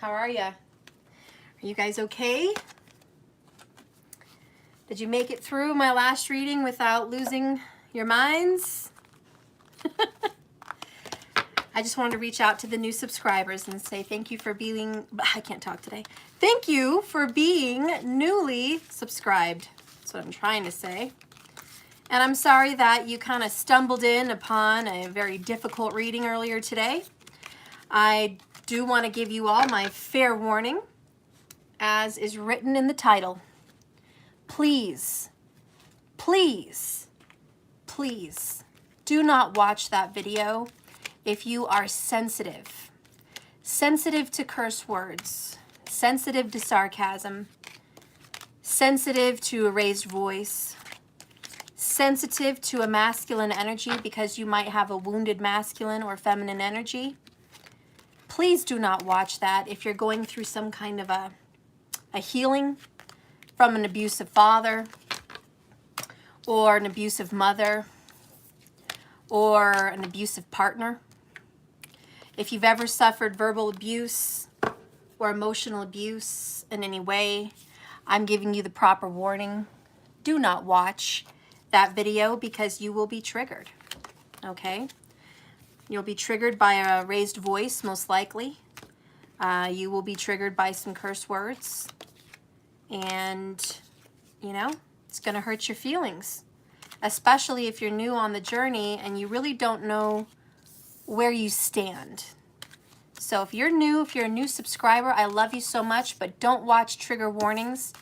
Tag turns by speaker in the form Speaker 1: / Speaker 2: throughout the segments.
Speaker 1: How are ya? Are you guys okay? Did you make it through my last reading without losing your minds? I just wanted to reach out to the new subscribers and say thank you for being, I can't talk today. Thank you for being newly subscribed. That's what I'm trying to say. And I'm sorry that you kind of stumbled in upon a very difficult reading earlier today. I do want to give you all my fair warning, as is written in the title. Please, please, please do not watch that video if you are sensitive. Sensitive to curse words, sensitive to sarcasm, sensitive to a raised voice, sensitive to a masculine energy because you might have a wounded masculine or feminine energy. Please do not watch that if you're going through some kind of a healing from an abusive father or an abusive mother or an abusive partner. If you've ever suffered verbal abuse or emotional abuse in any way, I'm giving you the proper warning. Do not watch that video because you will be triggered, okay? You'll be triggered by a raised voice, most likely. You will be triggered by some curse words. And, you know, it's going to hurt your feelings, especially if you're new on the journey and you really don't know where you stand. So if you're new, if you're a new subscriber, I love you so much, but don't watch trigger warnings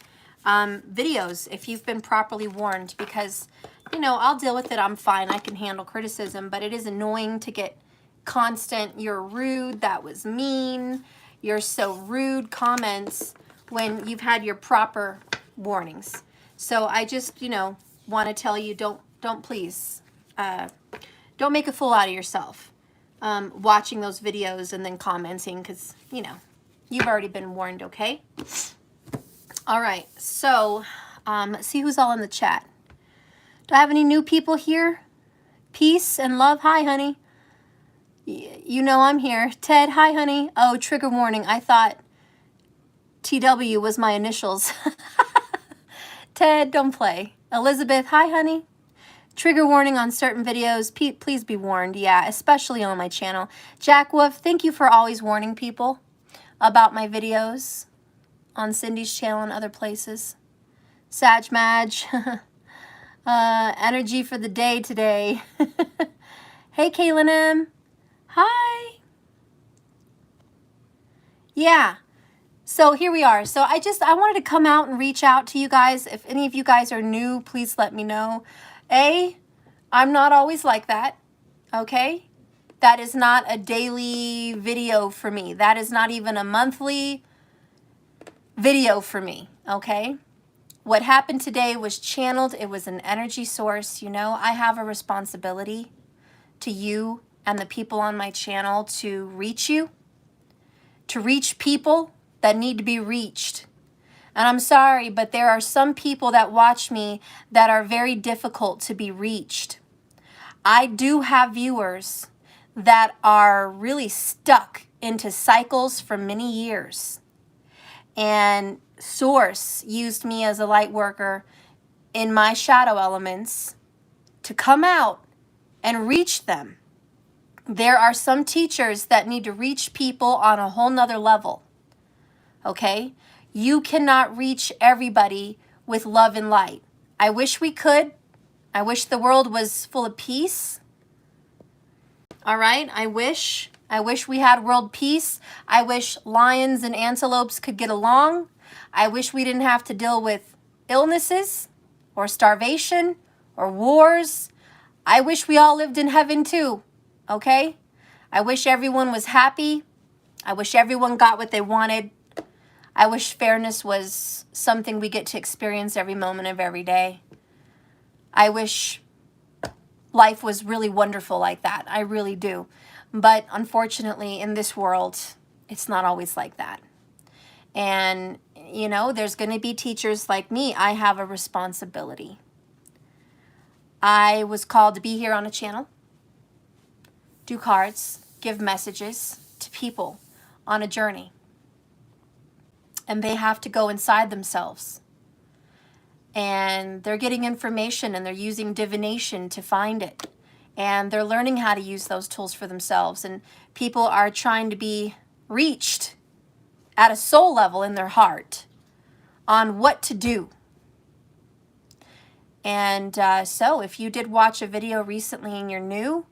Speaker 1: videos if you've been properly warned, because, you know, I'll deal with it. I'm fine. I can handle criticism, but it is annoying to get constant, "You're rude, that was mean, you're so rude" comments when you've had your proper warnings. So I just, you know, want to tell you, don't please, don't make a fool out of yourself watching those videos and then commenting, because, you know, you've already been warned, okay? All right, so let's see who's all in the chat. Do I have any new people here? Peace and love. Hi, honey. You know I'm here. Ted, hi, honey. Oh, trigger warning. I thought TW was my initials. Ted, don't play. Elizabeth, hi, honey. Trigger warning on certain videos. Please be warned. Yeah, especially on my channel. Jack Wolf, thank you for always warning people about my videos on Cindy's channel and other places. Sag Madge. Energy for the day today. Hey, Kaylin M. Hi. Yeah. So here we are. So I wanted to come out and reach out to you guys. If any of you guys are new, please let me know. I'm not always like that, okay? That is not a daily video for me. That is not even a monthly video for me, okay? What happened today was channeled. It was an energy source. You know, I have a responsibility to you and the people on my channel to reach you, to reach people that need to be reached. And I'm sorry, but there are some people that watch me that are very difficult to be reached. I do have viewers that are really stuck into cycles for many years. And Source used me as a light worker in my shadow elements to come out and reach them. There are some teachers that need to reach people on a whole nother level, okay? You cannot reach everybody with love and light. I wish we could. I wish the world was full of peace. All right, I wish we had world peace. I wish lions and antelopes could get along. I wish we didn't have to deal with illnesses or starvation or wars. I wish we all lived in heaven too, okay? I wish everyone was happy. I wish everyone got what they wanted. I wish fairness was something we get to experience every moment of every day. I wish life was really wonderful like that. I really do. But unfortunately, in this world, it's not always like that. And, you know, there's going to be teachers like me. I have a responsibility. I was called to be here on a channel, do cards, give messages to people on a journey. and they have to go inside themselves. And they're getting information and they're using divination to find it. And they're learning how to use those tools for themselves. And people are trying to be reached at a soul level in their heart on what to do. And so if you did watch a video recently and you're new,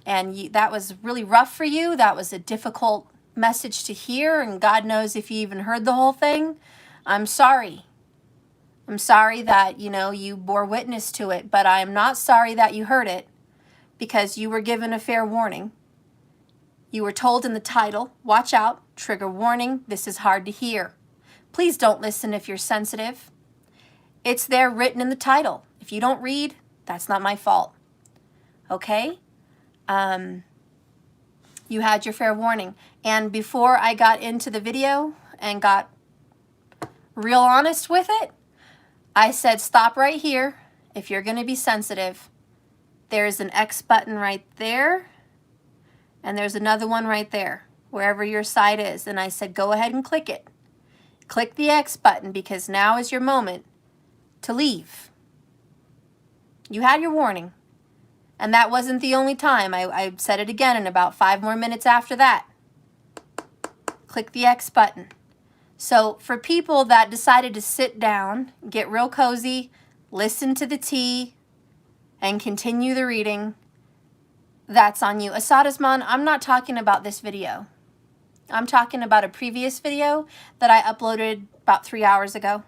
Speaker 1: and that was really rough for you, that was a difficult message to hear, and God knows if you even heard the whole thing, I'm sorry. I'm sorry that, you bore witness to it, but I am not sorry that you heard it, because you were given a fair warning. You were told in the title, watch out, trigger warning, this is hard to hear. Please don't listen if you're sensitive. It's there written in the title. If you don't read, that's not my fault. Okay? You had your fair warning. And before I got into the video and got real honest with it, I said, stop right here. If you're going to be sensitive, there's an X button right there, and there's another one right there, wherever your side is. And I said, go ahead and click it. Click the X button, because now is your moment to leave. You had your warning. And that wasn't the only time. I said it again in about 5 more minutes after that. Click the X button. So for people that decided to sit down, get real cozy, listen to the tea, and continue the reading, that's on you. Asadasman, I'm not talking about this video. I'm talking about a previous video that I uploaded about 3 hours ago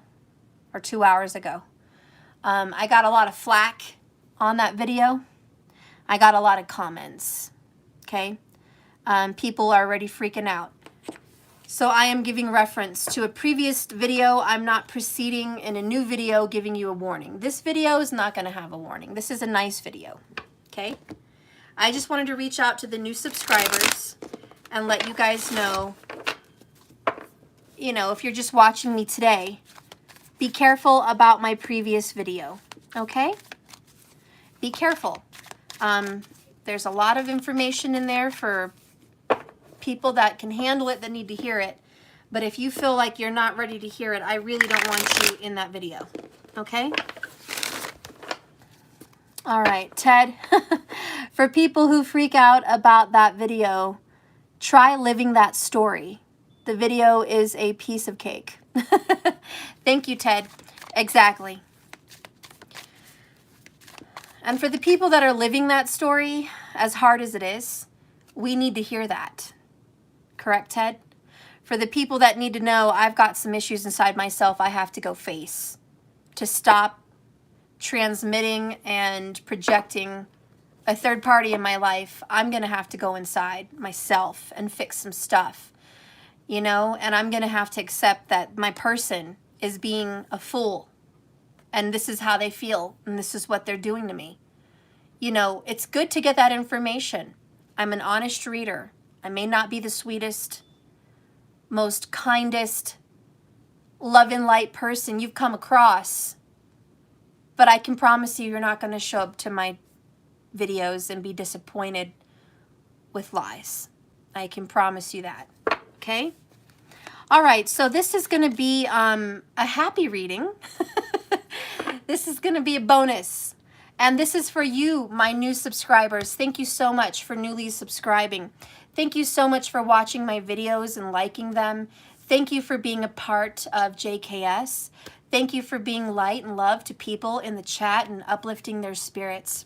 Speaker 1: or 2 hours ago. I got a lot of flack on that video. I got a lot of comments, okay? People are already freaking out. So I am giving reference to a previous video. I'm not proceeding in a new video giving you a warning. This video is not going to have a warning. This is a nice video, okay? I just wanted to reach out to the new subscribers and let you guys know, if you're just watching me today, be careful about my previous video, okay? Be careful. There's a lot of information in there for people that can handle it, that need to hear it. But if you feel like you're not ready to hear it, I really don't want you in that video, okay? All right, Ted, for people who freak out about that video, try living that story. The video is a piece of cake. Thank you, Ted. Exactly. And for the people that are living that story, as hard as it is, we need to hear that. Correct, Ted? For the people that need to know, I've got some issues inside myself I have to go face to stop transmitting and projecting a third party in my life. I'm going to have to go inside myself and fix some stuff, and I'm going to have to accept that my person is being a fool, and this is how they feel, and this is what they're doing to me. It's good to get that information. I'm an honest reader. I may not be the sweetest, most kindest, love and light person you've come across, but I can promise you're not going to show up to my videos and be disappointed with lies. I can promise you that, okay? All right, so this is going to be a happy reading. This is going to be a bonus. And this is for you, my new subscribers. Thank you so much for newly subscribing. Thank you so much for watching my videos and liking them. Thank you for being a part of JKS. Thank you for being light and love to people in the chat and uplifting their spirits.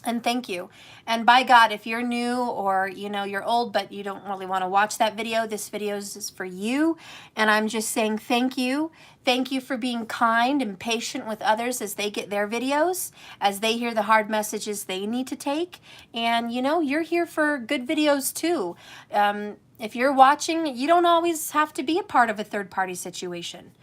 Speaker 1: And thank you. And by God, if you're new or, you're old, but you don't really want to watch that video, this video is for you. And I'm just saying thank you. Thank you for being kind and patient with others as they get their videos, as they hear the hard messages they need to take. And, you're here for good videos too. If you're watching, you don't always have to be a part of a third-party situation.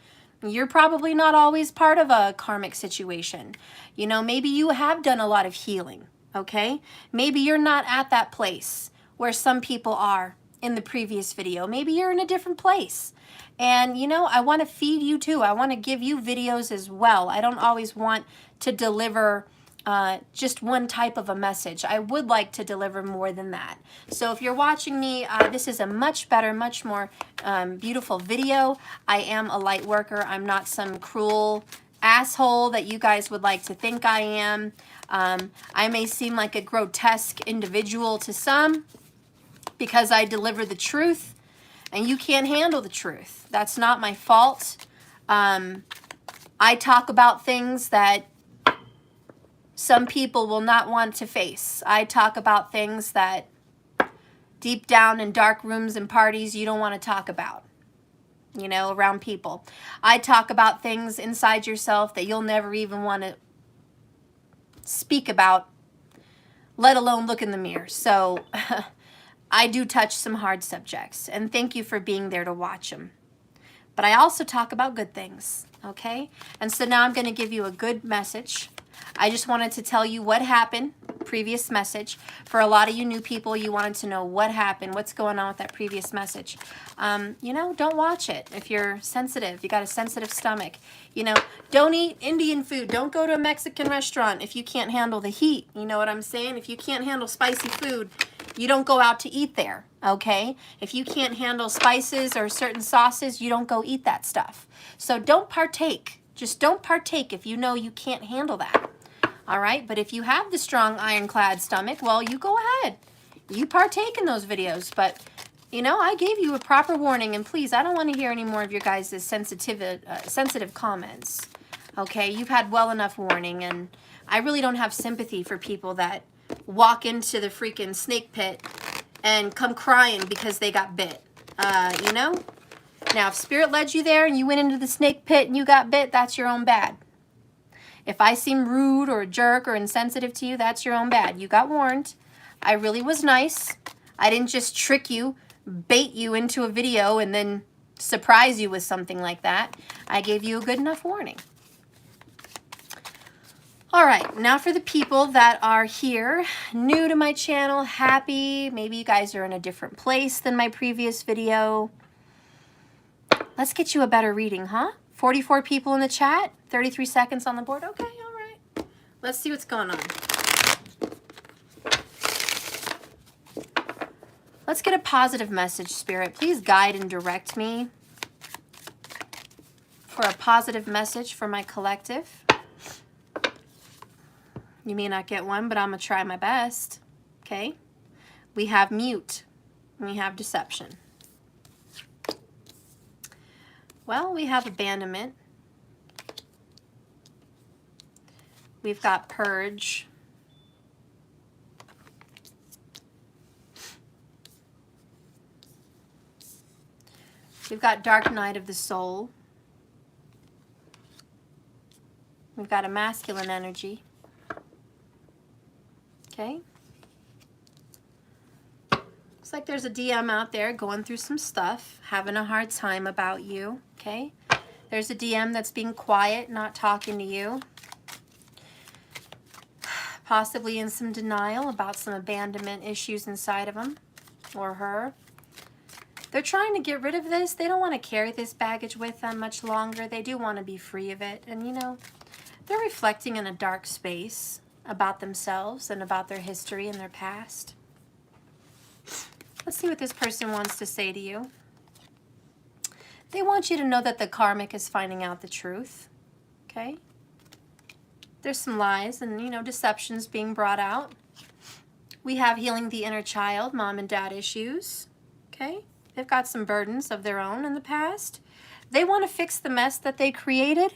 Speaker 1: You're probably not always part of a karmic situation. Maybe you have done a lot of healing, okay? Maybe you're not at that place where some people are in the previous video. Maybe you're in a different place. And, I want to feed you too. I want to give you videos as well. I don't always want to deliver just one type of a message. I would like to deliver more than that. So if you're watching me, this is a much better, much more beautiful video. I am a light worker. I'm not some cruel asshole that you guys would like to think I am. I may seem like a grotesque individual to some because I deliver the truth and you can't handle the truth. That's not my fault. I talk about things that some people will not want to face. I talk about things that deep down in dark rooms and parties you don't want to talk about, you know, around people. I talk about things inside yourself that you'll never even want to speak about, let alone look in the mirror. So I do touch some hard subjects, and thank you for being there to watch them. But I also talk about good things, okay? And so now I'm going to give you a good message. I just wanted to tell you what happened, previous message. For a lot of you new people, you wanted to know what happened, what's going on with that previous message. You know, don't watch it if you're sensitive. You got a sensitive stomach. You know, don't eat Indian food. Don't go to a Mexican restaurant if you can't handle the heat. You know what I'm saying? If you can't handle spicy food, you don't go out to eat there, okay? If you can't handle spices or certain sauces, you don't go eat that stuff. So don't partake. Just don't partake if you know you can't handle that. All right, but if you have the strong ironclad stomach, well, you go ahead. You partake in those videos, but you know, I gave you a proper warning, and please, I don't want to hear any more of your guys' sensitive comments. Okay, you've had well enough warning, and I really don't have sympathy for people that walk into the freaking snake pit and come crying because they got bit. You know? Now, if Spirit led you there and you went into the snake pit and you got bit, that's your own bad. If I seem rude or a jerk or insensitive to you, that's your own bad. You got warned. I really was nice. I didn't just trick you, bait you into a video and then surprise you with something like that. I gave you a good enough warning. All right, now for the people that are here, new to my channel, happy, maybe you guys are in a different place than my previous video. Let's get you a better reading, huh? 44 people in the chat, 33 seconds on the board. Okay, all right. Let's see what's going on. Let's get a positive message, Spirit. Please guide and direct me for a positive message for my collective. You may not get one, but I'm going to try my best. Okay? We have mute. We have deception. Well, we have abandonment. We've got purge. We've got dark night of the soul. We've got a masculine energy. Okay. Looks like there's a DM out there going through some stuff, having a hard time about you. Okay. There's a DM that's being quiet, not talking to you. Possibly in some denial about some abandonment issues inside of him or her. They're trying to get rid of this. They don't want to carry this baggage with them much longer. They do want to be free of it. And, you know, they're reflecting in a dark space about themselves and about their history and their past. Let's see what this person wants to say to you. They want you to know that the karmic is finding out the truth. Okay? There's some lies and, you know, deceptions being brought out. We have healing the inner child, mom and dad issues. Okay? They've got some burdens of their own in the past. They want to fix the mess that they created.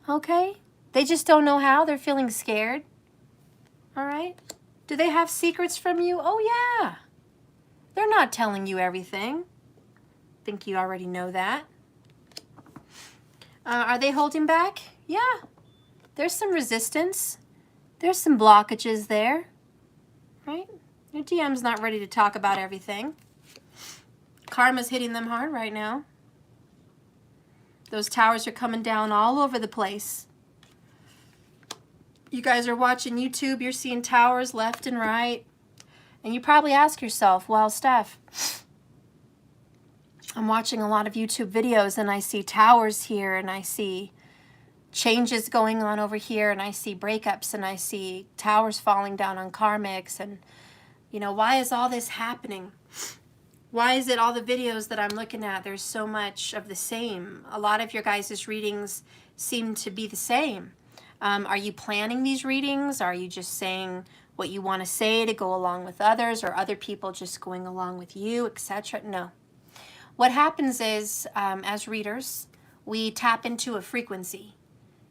Speaker 1: Okay? They just don't know how. They're feeling scared. All right? Do they have secrets from you? Oh, yeah. They're not telling you everything. Think you already know that. Are they holding back? Yeah. There's some resistance. There's some blockages there. Right? Your DM's not ready to talk about everything. Karma's hitting them hard right now. Those towers are coming down all over the place. You guys are watching YouTube, you're seeing towers left and right. And you probably ask yourself, well, Steph, I'm watching a lot of YouTube videos and I see towers here and I see changes going on over here, and I see breakups, and I see towers falling down on karmics, and you know, why is all this happening? Why is it all the videos that I'm looking at, there's so much of the same? A lot of your guys' readings seem to be the same. Are you planning these readings? Are you just saying what you want to say to go along with others, or other people just going along with you, etc.? No. What happens is, as readers, we tap into a frequency.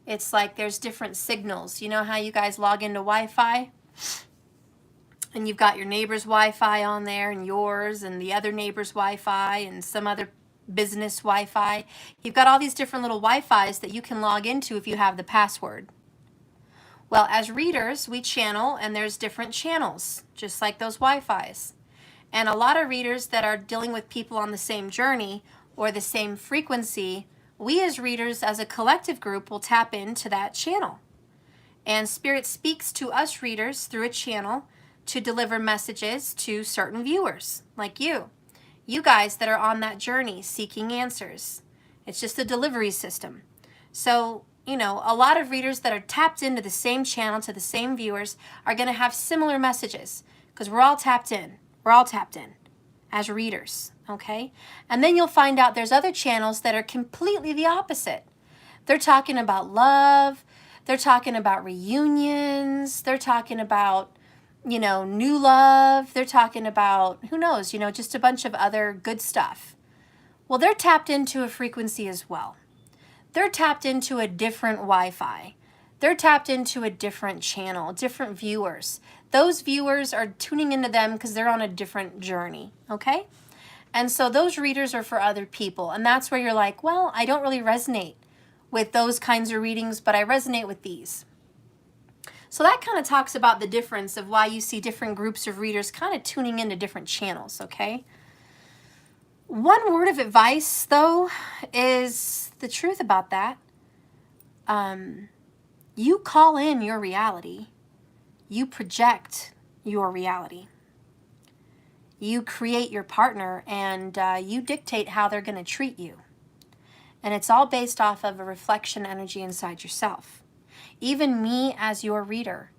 Speaker 1: It's like there's different signals. You know how you guys log into Wi-Fi? And you've got your neighbor's Wi-Fi on there, and yours, and the other neighbor's Wi-Fi, and some other business Wi-Fi. You've got all these different little Wi-Fis that you can log into if you have the password. Well, as readers, we channel, and there's different channels, just like those Wi-Fis. And a lot of readers that are dealing with people on the same journey or the same frequency, we as readers, as a collective group, will tap into that channel. And Spirit speaks to us readers through a channel to deliver messages to certain viewers, like you. You guys that are on that journey seeking answers. It's just a delivery system. So, you know, a lot of readers that are tapped into the same channel, to the same viewers, are going to have similar messages, because we're all tapped in. We're all tapped in as readers, okay? And then you'll find out there's other channels that are completely the opposite. They're talking about love. They're talking about reunions. They're talking about, you know, new love. They're talking about, who knows, you know, just a bunch of other good stuff. Well, they're tapped into a frequency as well. They're tapped into a different Wi-Fi. They're tapped into a different channel, different viewers. Those viewers are tuning into them because they're on a different journey, okay? And so those readers are for other people. And that's where you're like, well, I don't really resonate with those kinds of readings, but I resonate with these. So that kind of talks about the difference of why you see different groups of readers kind of tuning into different channels, okay? One word of advice, though, is the truth about that. You call in your reality. You project your reality. You create your partner, and you dictate how they're going to treat you. And it's all based off of a reflection energy inside yourself. Even me as your reader,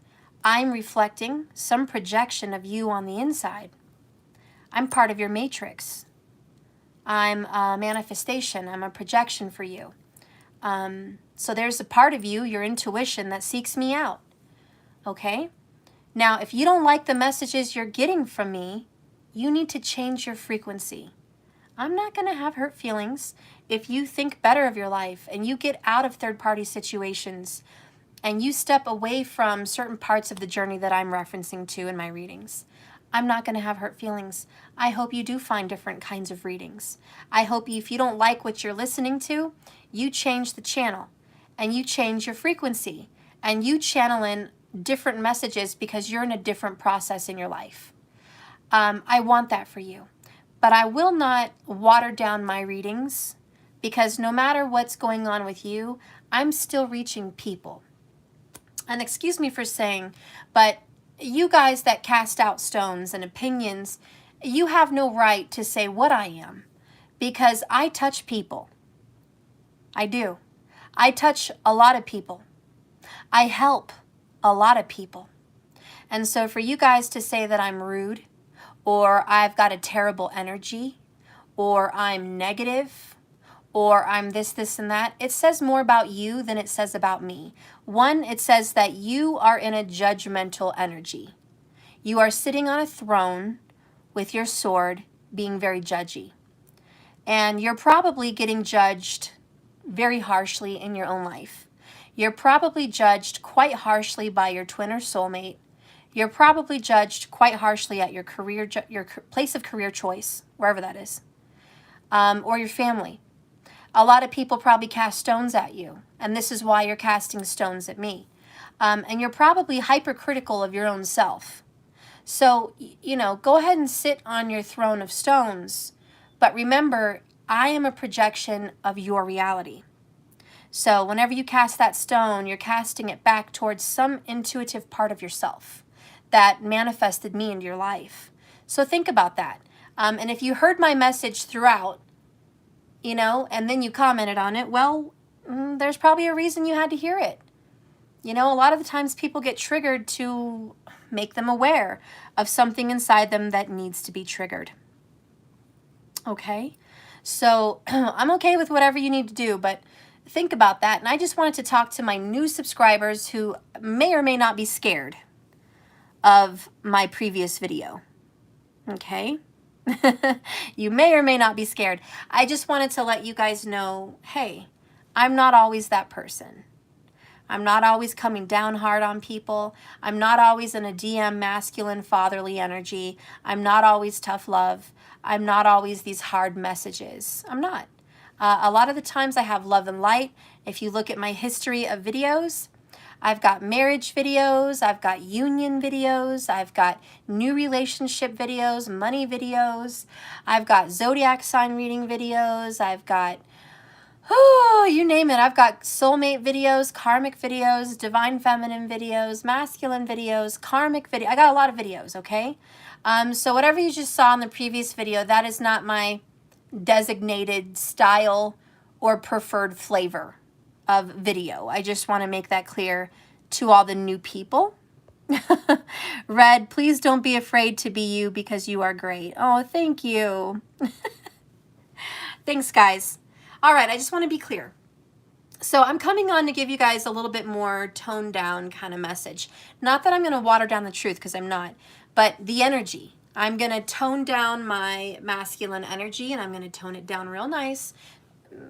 Speaker 1: I'm reflecting some projection of you on the inside. I'm part of your matrix. I'm a manifestation. I'm a projection for you. So there's a part of you, your intuition, that seeks me out. Okay? Now, if you don't like the messages you're getting from me, you need to change your frequency. I'm not going to have hurt feelings if you think better of your life and you get out of third-party situations and you step away from certain parts of the journey that I'm referencing to in my readings. I'm not going to have hurt feelings. I hope you do find different kinds of readings. I hope if you don't like what you're listening to, you change the channel and you change your frequency and you channel in different messages because you're in a different process in your life. I want that for you. But I will not water down my readings because no matter what's going on with you, I'm still reaching people. And excuse me for saying, but you guys that cast out stones and opinions, you have no right to say what I am because I touch people. I do. I touch a lot of people. I help a lot of people. And so for you guys to say that I'm rude, or I've got a terrible energy, or I'm negative, or I'm this, this, and that, it says more about you than it says about me. One, it says that you are in a judgmental energy. You are sitting on a throne with your sword, being very judgy. And you're probably getting judged very harshly in your own life. You're probably judged quite harshly by your twin or soulmate. You're probably judged quite harshly at your career, your place of career choice, wherever that is, or your family. A lot of people probably cast stones at you, and this is why you're casting stones at me. And you're probably hypercritical of your own self. So, you know, go ahead and sit on your throne of stones, but remember, I am a projection of your reality. So whenever you cast that stone, you're casting it back towards some intuitive part of yourself that manifested me into your life. So think about that. And if you heard my message throughout, you know, and then you commented on it, well, there's probably a reason you had to hear it. You know, a lot of the times people get triggered to make them aware of something inside them that needs to be triggered. Okay? So I'm okay with whatever you need to do, but think about that. And I just wanted to talk to my new subscribers who may or may not be scared of my previous video. Okay? You may or may not be scared. I just wanted to let you guys know, hey, I'm not always that person. I'm not always coming down hard on people. I'm not always in a DM masculine fatherly energy. I'm not always tough love. I'm not always these hard messages. I'm not. A lot of the times I have love and light. If you look at my history of videos, I've got marriage videos, I've got union videos, I've got new relationship videos, money videos, I've got zodiac sign reading videos, I've got, oh, you name it. I've got soulmate videos, karmic videos, divine feminine videos, masculine videos, karmic video. I got a lot of videos, okay? So whatever you just saw in the previous video, that is not my designated style or preferred flavor of video. I just want to make that clear to all the new people. Red, please don't be afraid to be you because you are great. Oh, thank you. Thanks, guys. All right, I just want to be clear. So I'm coming on to give you guys a little bit more toned down kind of message. Not that I'm going to water down the truth, because I'm not, but the energy. I'm going to tone down my masculine energy, and I'm going to tone it down real nice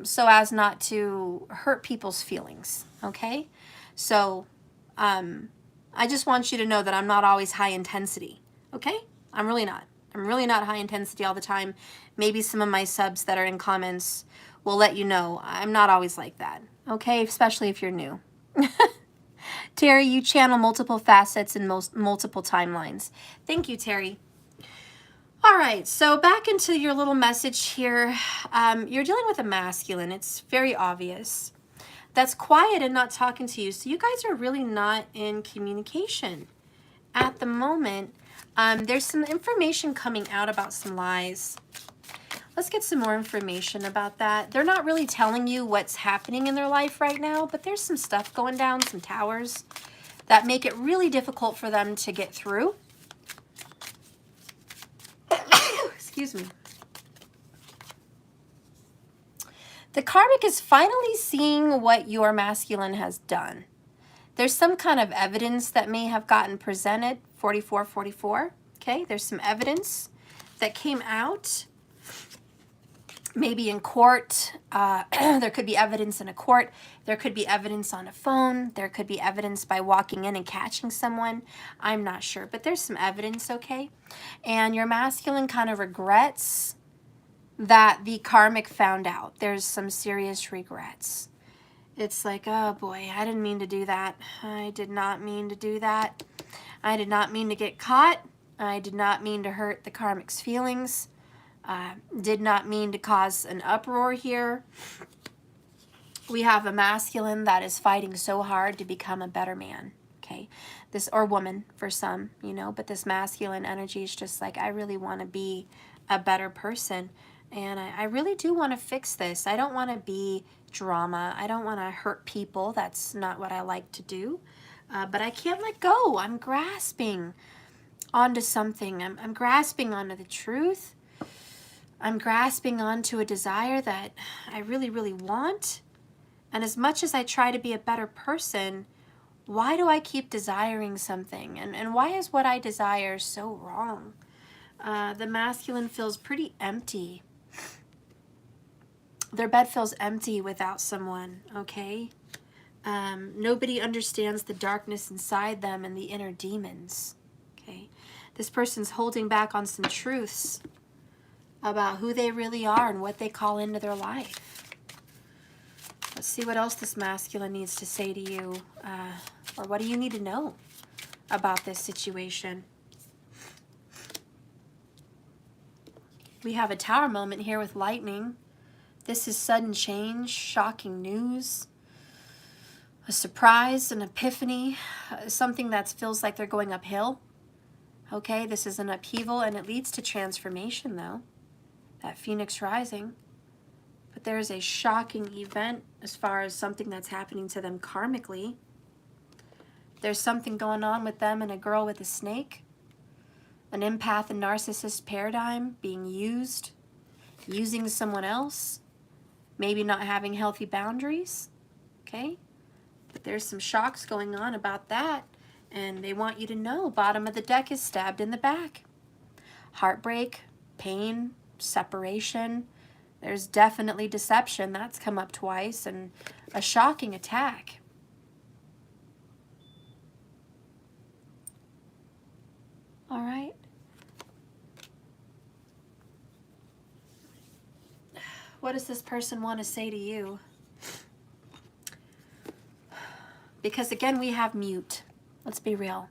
Speaker 1: so as not to hurt people's feelings, okay? So I just want you to know that I'm not always high intensity, okay? I'm really not. I'm really not high intensity all the time. Maybe some of my subs that are in comments will let you know I'm not always like that, okay? Especially if you're new. Terry, you channel multiple facets and multiple timelines. Thank you, Terry. All right, so back into your little message here. You're dealing with a masculine. It's very obvious. That's quiet and not talking to you. So you guys are really not in communication at the moment. There's some information coming out about some lies. Let's get some more information about that. They're not really telling you what's happening in their life right now, but there's some stuff going down, some towers that make it really difficult for them to get through. Excuse me. The karmic is finally seeing what your masculine has done. There's some kind of evidence that may have gotten presented, 4444, okay? There's some evidence that came out, maybe in court. There could be evidence in a court. There could be evidence on a phone. There could be evidence by walking in and catching someone. I'm not sure, but there's some evidence, okay? And your masculine kind of regrets that the karmic found out. There's some serious regrets. It's like, oh boy, I didn't mean to do that. I did not mean to do that. I did not mean to get caught. I did not mean to hurt the karmic's feelings. Did not mean to cause an uproar here. We have a masculine that is fighting so hard to become a better man, okay? This, or woman for some, you know, but this masculine energy is just like, I really want to be a better person. And I really do want to fix this. I don't want to be drama. I don't want to hurt people. That's not what I like to do. But I can't let go. I'm grasping onto something. I'm grasping onto the truth. I'm grasping onto a desire that I really, really want. And as much as I try to be a better person, why do I keep desiring something? And why is what I desire so wrong? The masculine feels pretty empty. Their bed feels empty without someone, okay? Nobody understands the darkness inside them and the inner demons, okay? This person's holding back on some truths about who they really are and what they call into their life. Let's see what else this masculine needs to say to you, or what do you need to know about this situation? We have a tower moment here with lightning. This is sudden change, shocking news, a surprise, an epiphany, something that feels like they're going uphill. Okay, this is an upheaval and it leads to transformation though. That phoenix rising. But there's a shocking event as far as something that's happening to them karmically. There's something going on with them and a girl with a snake. An empath and narcissist paradigm being used, using someone else, maybe not having healthy boundaries, okay? But there's some shocks going on about that, and they want you to know bottom of the deck is stabbed in the back. Heartbreak, pain, separation. There's definitely deception. That's come up twice, and a shocking attack. All right. What does this person want to say to you? Because again, we have mute. Let's be real.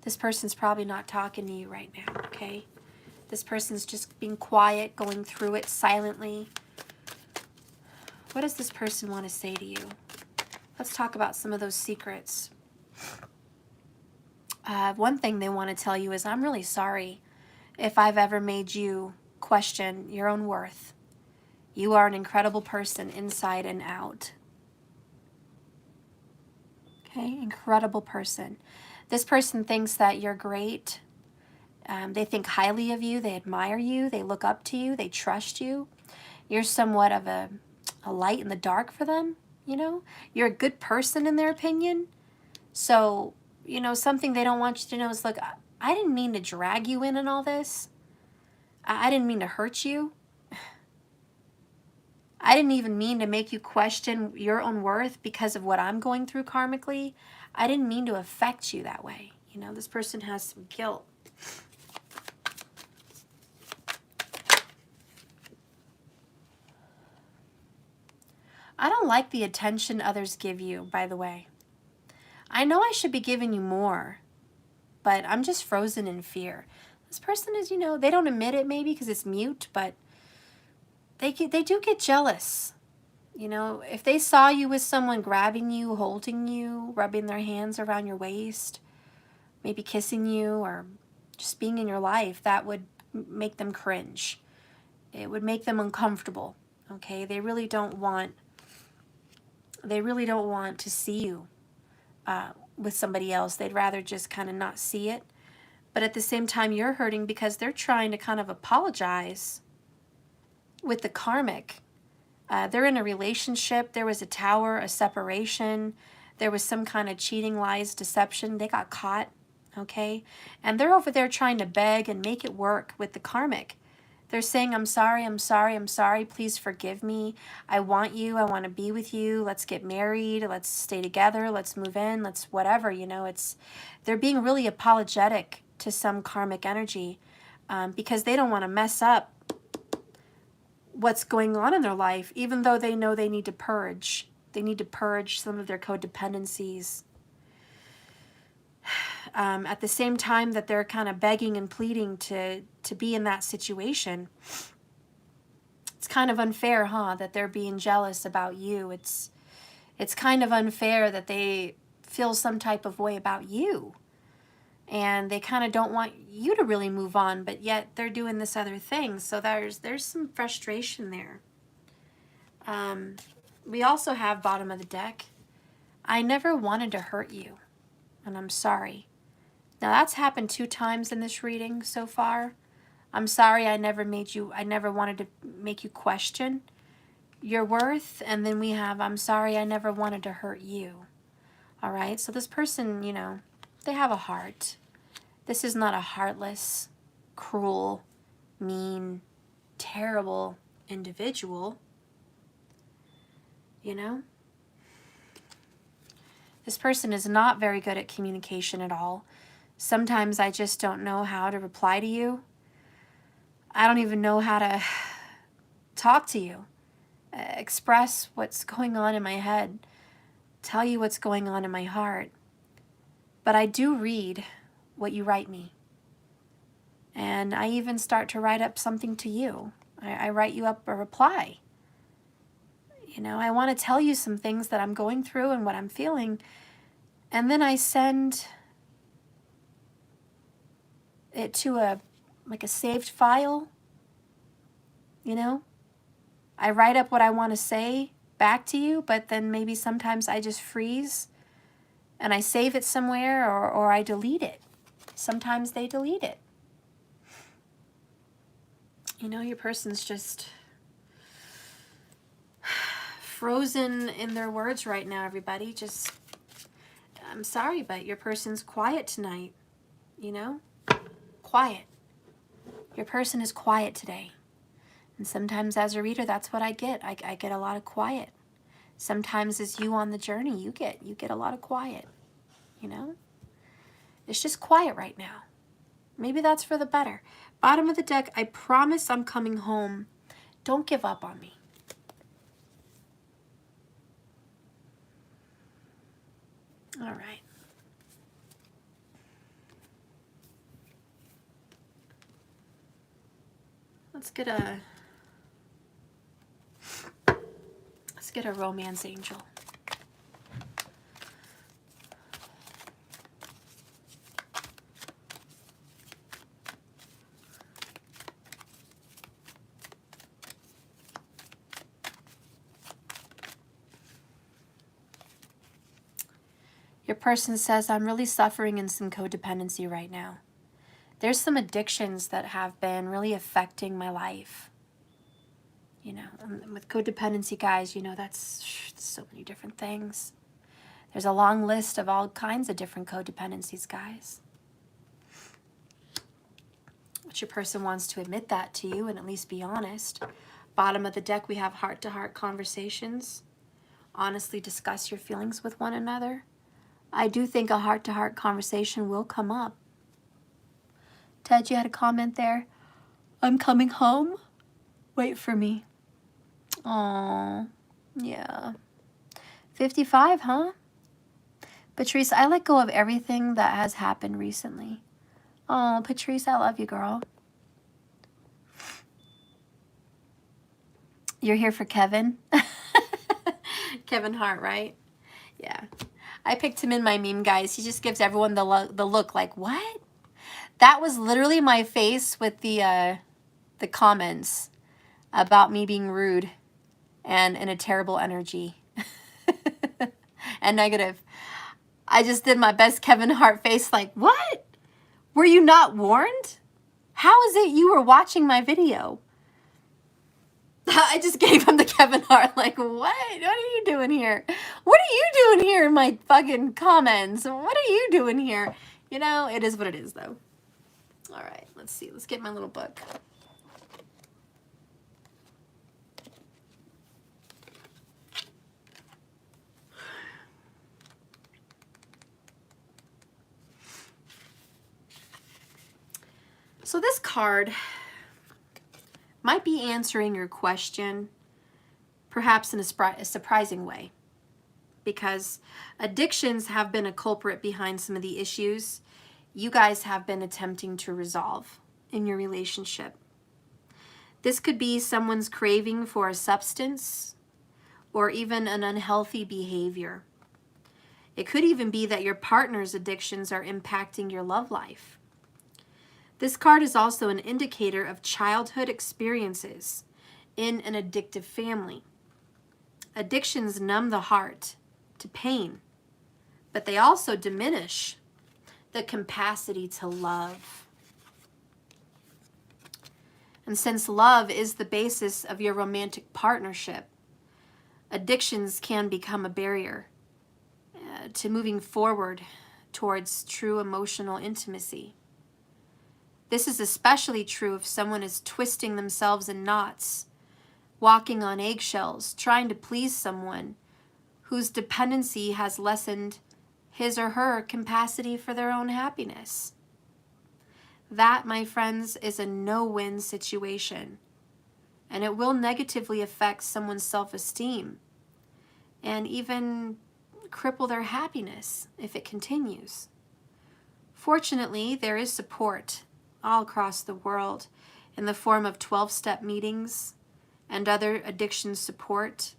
Speaker 1: This person's probably not talking to you right now, okay? This person's just being quiet, going through it silently. What does this person want to say to you? Let's talk about some of those secrets. One thing they want to tell you is, I'm really sorry if I've ever made you question your own worth. You are an incredible person inside and out. Okay, incredible person. This person thinks that you're great. They think highly of you. They admire you. They look up to you. They trust you. You're somewhat of a light in the dark for them, you know. You're a good person in their opinion. So, you know, something they don't want you to know is, look, I didn't mean to drag you in all this. I didn't mean to hurt you. I didn't even mean to make you question your own worth because of what I'm going through karmically. I didn't mean to affect you that way. You know, this person has some guilt. I don't like the attention others give you, by the way. I know I should be giving you more, but I'm just frozen in fear. This person is, you know, they don't admit it maybe because it's mute, but they do get jealous. You know, if they saw you with someone grabbing you, holding you, rubbing their hands around your waist, maybe kissing you or just being in your life, that would make them cringe. It would make them uncomfortable, okay? They really don't want to see you with somebody else. They'd rather just kind of not see it. But at the same time, you're hurting because they're trying to kind of apologize with the karmic. They're in a relationship. There was a tower, a separation. There was some kind of cheating, lies, deception. They got caught, okay? And they're over there trying to beg and make it work with the karmic. They're saying, I'm sorry, I'm sorry, I'm sorry. Please forgive me. I want you. I want to be with you. Let's get married. Let's stay together. Let's move in. Let's whatever, you know. They're being really apologetic to some karmic energy because they don't want to mess up what's going on in their life, even though they know they need to purge. They need to purge some of their codependencies. At the same time that they're kind of begging and pleading to be in that situation. It's kind of unfair, huh, that they're being jealous about you. It's kind of unfair that they feel some type of way about you. And they kind of don't want you to really move on, but yet they're doing this other thing. So there's some frustration there. We also have bottom of the deck. I never wanted to hurt you, and I'm sorry. Now that's happened 2 times in this reading so far. I'm sorry I never wanted to make you question your worth. And then we have, I'm sorry I never wanted to hurt you. All right, so this person, you know, they have a heart. This is not a heartless, cruel, mean, terrible individual. You know? This person is not very good at communication at all. Sometimes I just don't know how to reply to you. I don't even know how to talk to you, express what's going on in my head, tell you what's going on in my heart. But I do read what you write me. And I even start to write up something to you. I write you up a reply. You know, I want to tell you some things that I'm going through and what I'm feeling. And then I send it to a saved file, you know? I write up what I want to say back to you, but then maybe sometimes I just freeze and I save it somewhere, or I delete it. Sometimes they delete it. You know, your person's just frozen in their words right now, everybody. Just, I'm sorry, but your person's quiet tonight, you know? Quiet. Your person is quiet today. And sometimes as a reader, that's what I get. I get a lot of quiet. Sometimes as you on the journey, you get a lot of quiet, you know? It's just quiet right now. Maybe that's for the better. Bottom of the deck, I promise I'm coming home. Don't give up on me. All right. Let's get a romance angel. Your person says, I'm really suffering in some codependency right now. There's some addictions that have been really affecting my life. You know, and with codependency, guys, you know, that's so many different things. There's a long list of all kinds of different codependencies, guys. But your person wants to admit that to you and at least be honest. Bottom of the deck, we have heart-to-heart conversations. Honestly discuss your feelings with one another. I do think a heart-to-heart conversation will come up. Ted, you had a comment there. I'm coming home. Wait for me. Aww, yeah. 55, huh? Patrice, I let go of everything that has happened recently. Oh, Patrice, I love you, girl. You're here for Kevin? Kevin Hart, right? Yeah. I picked him in my meme, guys. He just gives everyone the look like, what? That was literally my face with the comments about me being rude and in a terrible energy and negative. I just did my best Kevin Hart face like, what? Were you not warned? How is it you were watching my video? I just gave him the Kevin Hart like, what? What are you doing here? What are you doing here in my fucking comments? What are you doing here? You know, it is what it is, though. All right, let's see. Let's get my little book. So this card might be answering your question, perhaps in a surprising way, because addictions have been a culprit behind some of the issues you guys have been attempting to resolve in your relationship. This could be someone's craving for a substance or even an unhealthy behavior. It could even be that your partner's addictions are impacting your love life. This card is also an indicator of childhood experiences in an addictive family. Addictions numb the heart to pain, but they also diminish the capacity to love. And since love is the basis of your romantic partnership, addictions can become a barrier to moving forward towards true emotional intimacy. This is especially true if someone is twisting themselves in knots, walking on eggshells, trying to please someone whose dependency has lessened his or her capacity for their own happiness. That, my friends, is a no-win situation, and it will negatively affect someone's self-esteem and even cripple their happiness if it continues. Fortunately, there is support all across the world in the form of 12-step meetings and other addiction support.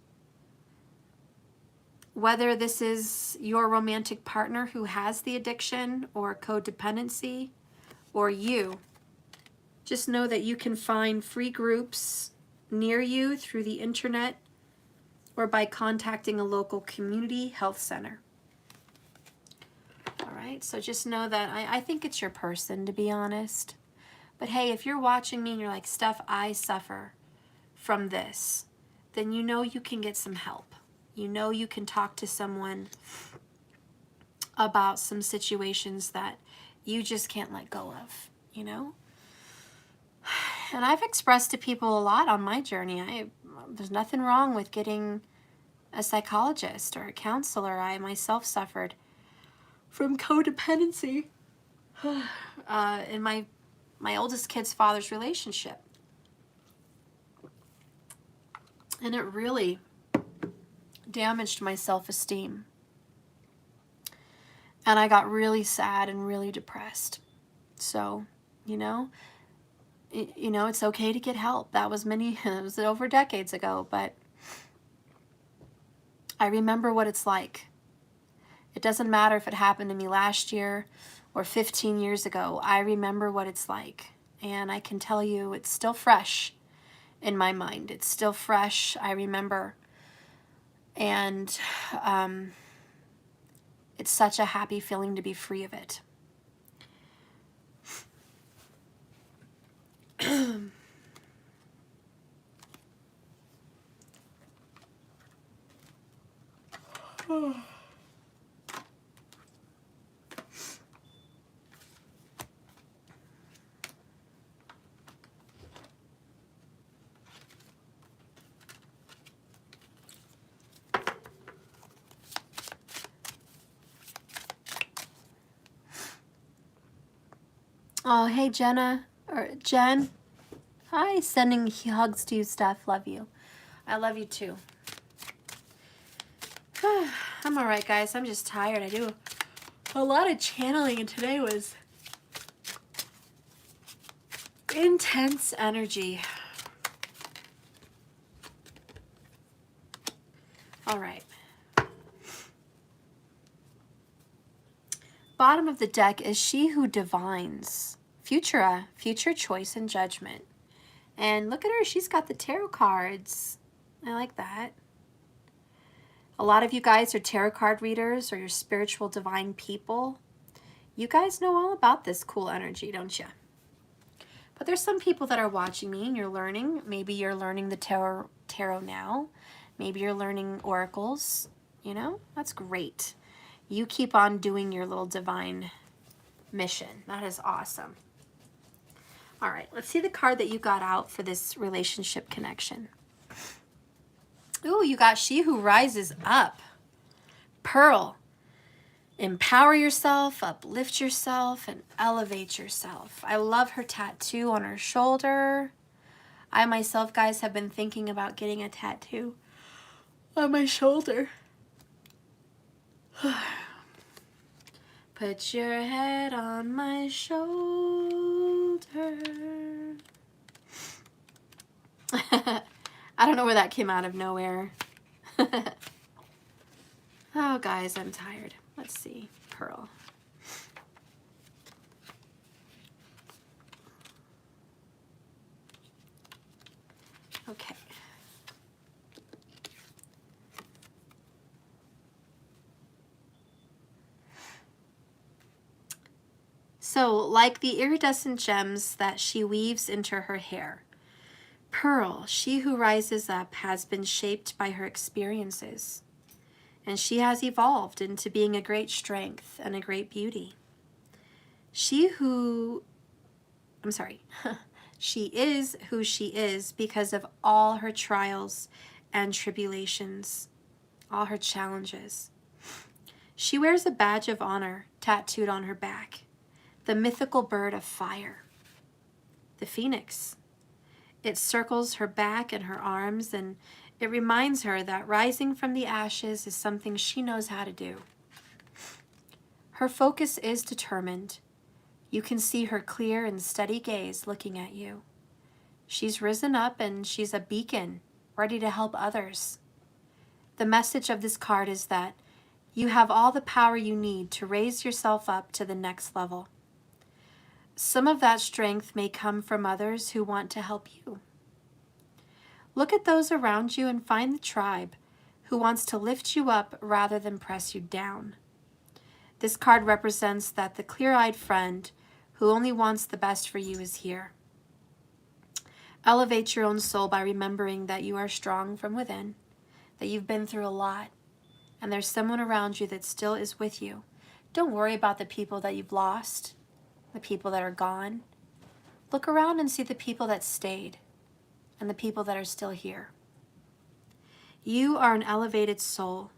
Speaker 1: Whether this is your romantic partner who has the addiction or codependency, or you, just know that you can find free groups near you through the internet or by contacting a local community health center. All right, so just know that I think it's your person, to be honest. But hey, if you're watching me and you're like, Steph, I suffer from this, then you know you can get some help. You know you can talk to someone about some situations that you just can't let go of, you know? And I've expressed to people a lot on my journey. There's nothing wrong with getting a psychologist or a counselor. I myself suffered from codependency in my oldest kid's father's relationship. And it really damaged my self-esteem. And I got really sad and really depressed. So, you know, it's okay to get help. It was over decades ago, but I remember what it's like. It doesn't matter if it happened to me last year or 15 years ago. I remember what it's like. And I can tell you it's still fresh in my mind. It's still fresh. I remember. And it's such a happy feeling to be free of it. Oh, hey, Jenna, or Jen. Hi, sending hugs to you, Steph. Love you. I love you too. I'm all right, guys. I'm just tired. I do a lot of channeling, and today was intense energy. All right. Bottom of the deck is she who divines. Futura, future choice and judgment. And look at her. She's got the tarot cards. I like that. A lot of you guys are tarot card readers or you're spiritual divine people. You guys know all about this cool energy, don't you? But there's some people that are watching me and you're learning. Maybe you're learning the tarot now. Maybe you're learning oracles. You know, that's great. You keep on doing your little divine mission. That is awesome. All right, let's see the card that you got out for this relationship connection. Ooh, you got she who rises up. Pearl. Empower yourself, uplift yourself, and elevate yourself. I love her tattoo on her shoulder. I myself, guys, have been thinking about getting a tattoo on my shoulder. Put your head on my shoulder. I don't know where that came out of nowhere. Oh, guys, I'm tired. Let's see. Pearl. Okay. So, like the iridescent gems that she weaves into her hair, Pearl, she who rises up, has been shaped by her experiences, and she has evolved into being a great strength and a great beauty. She is who she is because of all her trials and tribulations, all her challenges. She wears a badge of honor tattooed on her back, the mythical bird of fire, the phoenix. It circles her back and her arms, and it reminds her that rising from the ashes is something she knows how to do. Her focus is determined. You can see her clear and steady gaze looking at you. She's risen up and she's a beacon, ready to help others. The message of this card is that you have all the power you need to raise yourself up to the next level. Some of that strength may come from others who want to help you. Look at those around you and find the tribe who wants to lift you up rather than press you down. This card represents that the clear-eyed friend who only wants the best for you is here. Elevate your own soul by remembering that you are strong from within, that you've been through a lot, and there's someone around you that still is with you. Don't worry about the people that you've lost, the people that are gone. Look around and see the people that stayed and the people that are still here. You are an elevated soul.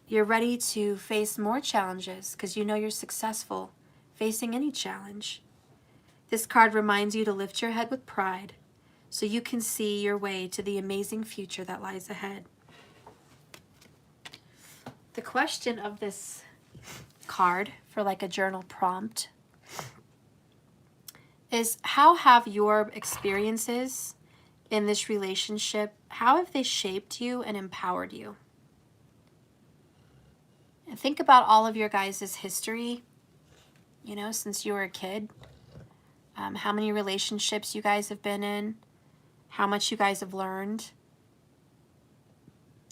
Speaker 1: You're ready to face more challenges because you know you're successful facing any challenge. This card reminds you to lift your head with pride so you can see your way to the amazing future that lies ahead. The question of this card for like a journal prompt is, how have your experiences in this relationship, how have they shaped you and empowered you? And think about all of your guys' history, you know, since you were a kid. How many relationships you guys have been in, how much you guys have learned,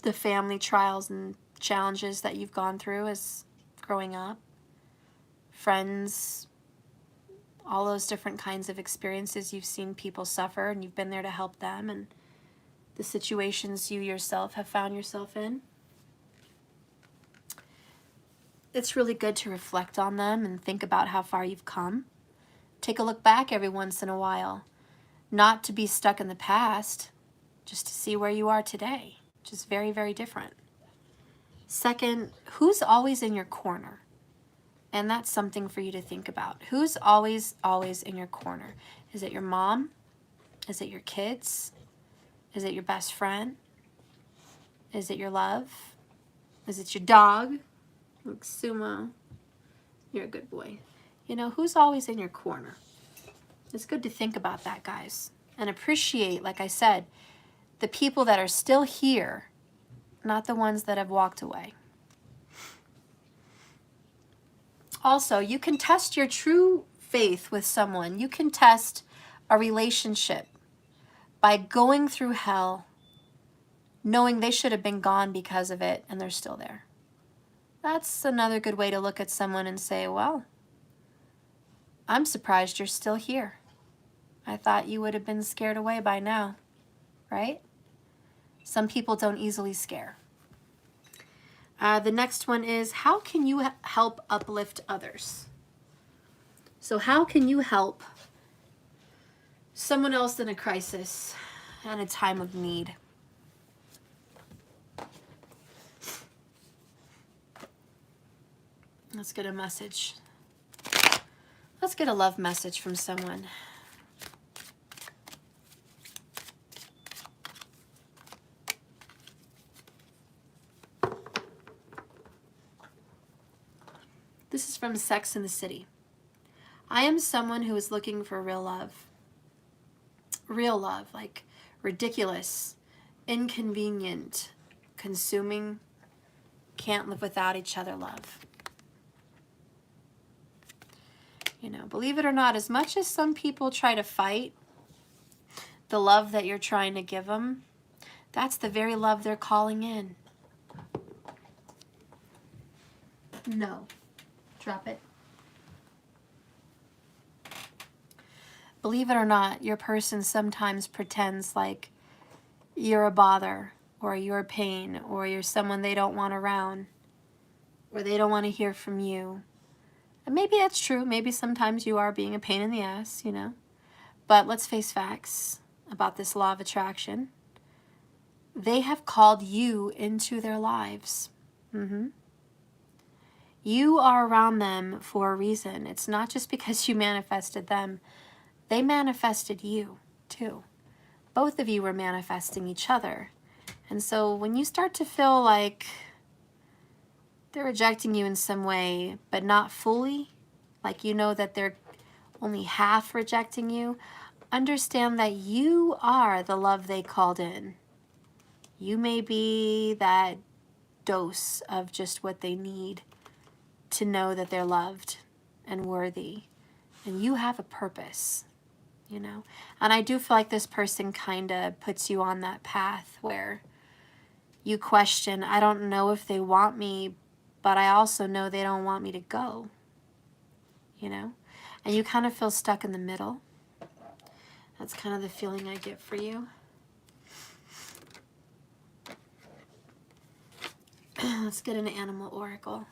Speaker 1: the family trials and challenges that you've gone through as growing up, friends, all those different kinds of experiences you've seen people suffer and you've been there to help them, and the situations you yourself have found yourself in. It's really good to reflect on them and think about how far you've come. Take a look back every once in a while, not to be stuck in the past, just to see where you are today, which is very, very different. Second, who's always in your corner? And that's something for you to think about. Who's always in your corner? Is it your mom? Is it your kids? Is it your best friend? Is it your love? Is it your dog? Like Sumo, you're a good boy. You know, who's always in your corner? It's good to think about that, guys. And appreciate, like I said, the people that are still here, not the ones that have walked away. Also, you can test your true faith with someone. You can test a relationship by going through hell, knowing they should have been gone because of it, and they're still there. That's another good way to look at someone and say, well, I'm surprised you're still here. I thought you would have been scared away by now, right? Some people don't easily scare. The next one is, how can you help uplift others? So how can you help someone else in a crisis and a time of need? Let's get a message. Let's get a love message from someone. This is from Sex and the City. I am someone who is looking for real love. Real love, like ridiculous, inconvenient, consuming, can't live without each other love. You know, believe it or not, as much as some people try to fight the love that you're trying to give them, that's the very love they're calling in. No. Drop it. Believe it or not, your person sometimes pretends like you're a bother, or you're a pain, or you're someone they don't want around, or they don't want to hear from you. And maybe that's true. Maybe sometimes you are being a pain in the ass, you know. But let's face facts about this law of attraction. They have called you into their lives. You are around them for a reason. It's not just because you manifested them. They manifested you, too. Both of you were manifesting each other. And so when you start to feel like they're rejecting you in some way, but not fully, like you know that they're only half rejecting you, understand that you are the love they called in. You may be that dose of just what they need to know that they're loved and worthy. And you have a purpose. you know. And I do feel like this person kind of puts you on that path where you question, I don't know if they want me, but I also know they don't want me to go, you know. And you kind of feel stuck in the middle. That's kind of the feeling I get for you. Let's get an animal oracle.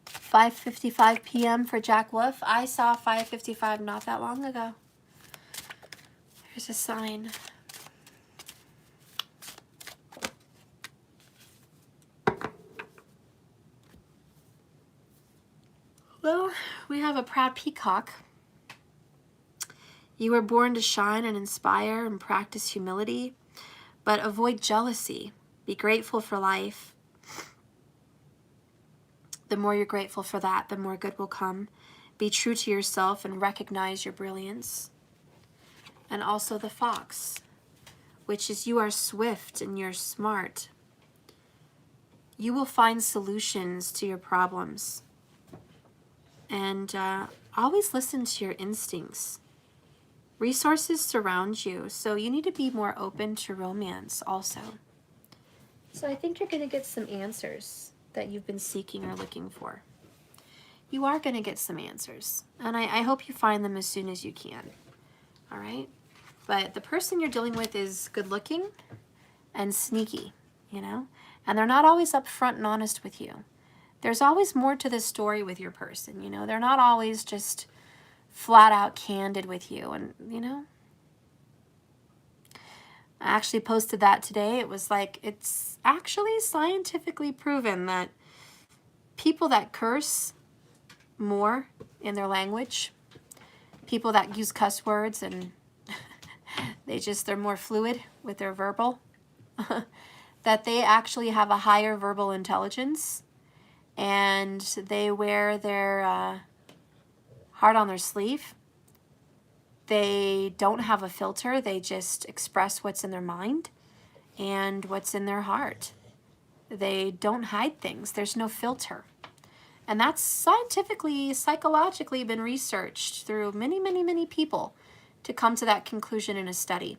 Speaker 1: 5:55 p.m. for Jack Wolf. I saw 5:55 not that long ago. Here's a sign. Well, we have a proud peacock. You were born to shine and inspire and practice humility, but avoid jealousy. Be grateful for life. The more you're grateful for that, the more good will come. Be true to yourself and recognize your brilliance. And also the fox, which is you are swift and you're smart. You will find solutions to your problems. And always listen to your instincts. Resources surround you, so you need to be more open to romance also. So I think you're going to get some answers that you've been seeking or looking for. You are going to get some answers, and I hope you find them as soon as you can. All right? But the person you're dealing with is good looking and sneaky, you know? And they're not always upfront and honest with you. There's always more to this story with your person, you know? They're not always just flat out candid with you, and, you know? I actually posted that today. It was like, it's actually scientifically proven that people that curse more in their language, people that use cuss words and they're more fluid with their verbal, that they actually have a higher verbal intelligence, and they wear their heart on their sleeve. They don't have a filter. They just express what's in their mind and what's in their heart. They don't hide things. There's no filter. And that's scientifically, psychologically been researched through many, many, many people to come to that conclusion in a study.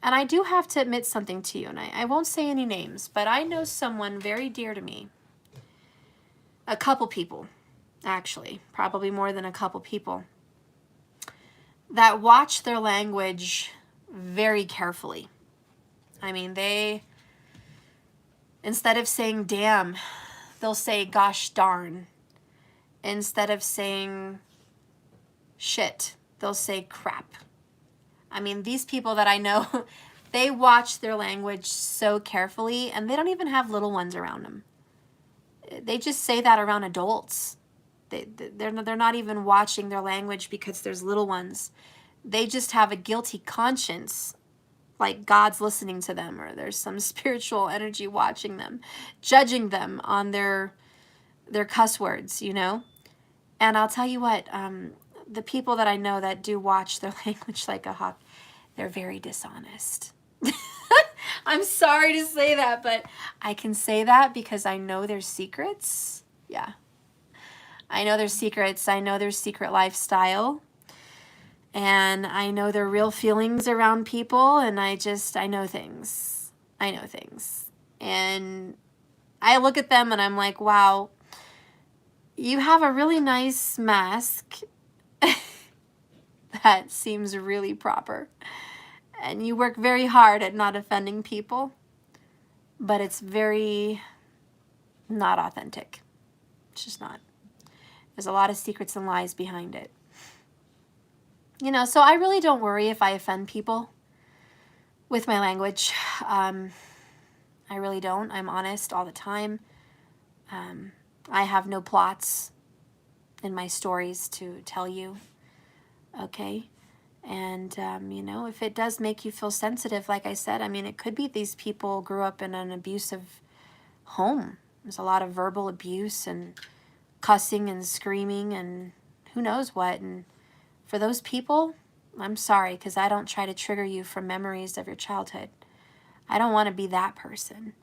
Speaker 1: And I do have to admit something to you, and I won't say any names, but I know someone very dear to me, a couple people, actually, probably more than a couple people, that watch their language very carefully. I mean, they, instead of saying damn, they'll say gosh darn. Instead of saying shit, they'll say crap. I mean, these people that I know, they watch their language so carefully, and they don't even have little ones around them. They just say that around adults. They're not even watching their language because there's little ones. They just have a guilty conscience, like God's listening to them, or there's some spiritual energy watching them, judging them on their cuss words, you know? And I'll tell you what, the people that I know that do watch their language like a hawk, they're very dishonest. I'm sorry to say that, but I can say that because I know their secrets. Yeah. I know their secrets. I know their secret lifestyle. And I know their real feelings around people. And I know things. I know things. And I look at them and I'm like, wow, you have a really nice mask that seems really proper. And you work very hard at not offending people. But it's very not authentic. It's just not. There's a lot of secrets and lies behind it. You know, so I really don't worry if I offend people with my language. I really don't. I'm honest all the time. I have no plots in my stories to tell you. Okay? And, you know, if it does make you feel sensitive, like I said, I mean, it could be these people grew up in an abusive home. There's a lot of verbal abuse and cussing and screaming and who knows what. And for those people, I'm sorry, because I don't try to trigger you from memories of your childhood. I don't want to be that person.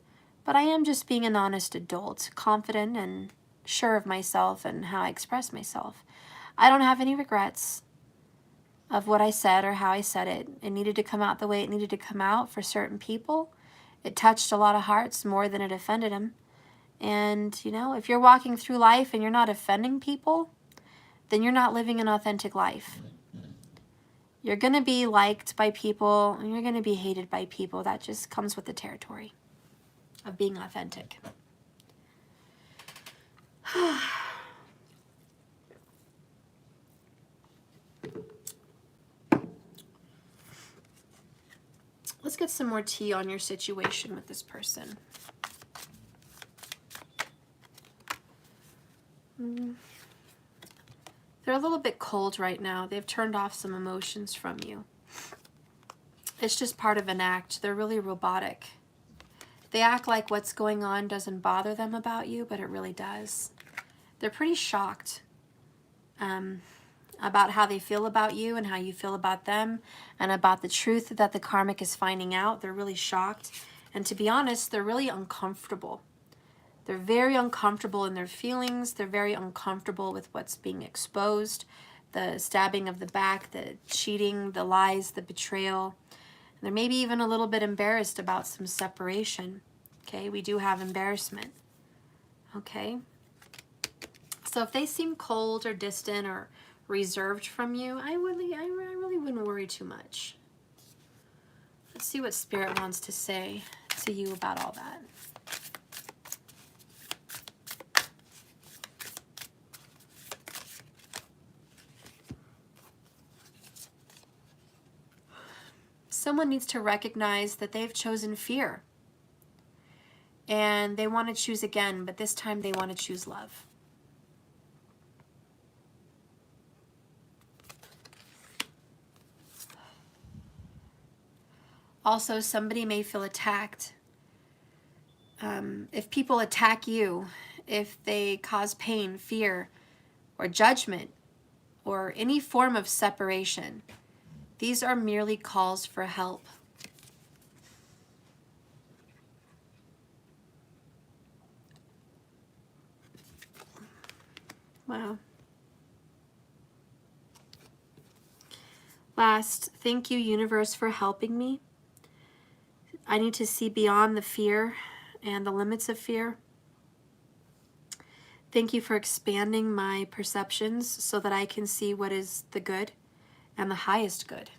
Speaker 1: But I am just being an honest adult, confident and sure of myself and how I express myself. I don't have any regrets. of what I said or how I said it. It needed to come out the way it needed to come out for certain people. It touched a lot of hearts more than it offended them. And, you know, if you're walking through life and you're not offending people, then you're not living an authentic life. You're going to be liked by people and you're going to be hated by people. That just comes with the territory of being authentic. Let's get some more tea on your situation with this person. They're a little bit cold right now. They've turned off some emotions from you. It's just part of an act. They're really robotic. They act like what's going on doesn't bother them about you, but it really does. They're pretty shocked about how they feel about you and how you feel about them and about the truth that the karmic is finding out. They're really shocked. And to be honest, they're really uncomfortable. They're very uncomfortable in their feelings. They're very uncomfortable with what's being exposed. The stabbing of the back, the cheating, the lies, the betrayal. And they're maybe even a little bit embarrassed about some separation. Okay, we do have embarrassment. Okay. So if they seem cold or distant or reserved from you, I really wouldn't worry too much. Let's see what Spirit wants to say to you about all that. Someone needs to recognize that they've chosen fear. And they want to choose again, but this time they want to choose love. Also, somebody may feel attacked. If people attack you, if they cause pain, fear, or judgment, or any form of separation, these are merely calls for help. Wow. Last, thank you, universe, for helping me. I need to see beyond the fear and the limits of fear. Thank you for expanding my perceptions so that I can see what is the good and the highest good.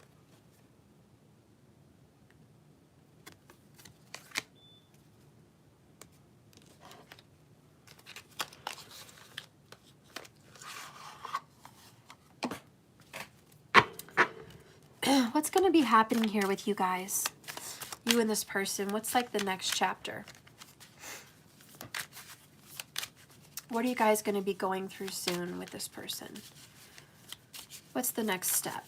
Speaker 1: What's going to be happening here with you guys? You and this person. What's like the next chapter? What are you guys going to be going through soon with this person? What's the next step?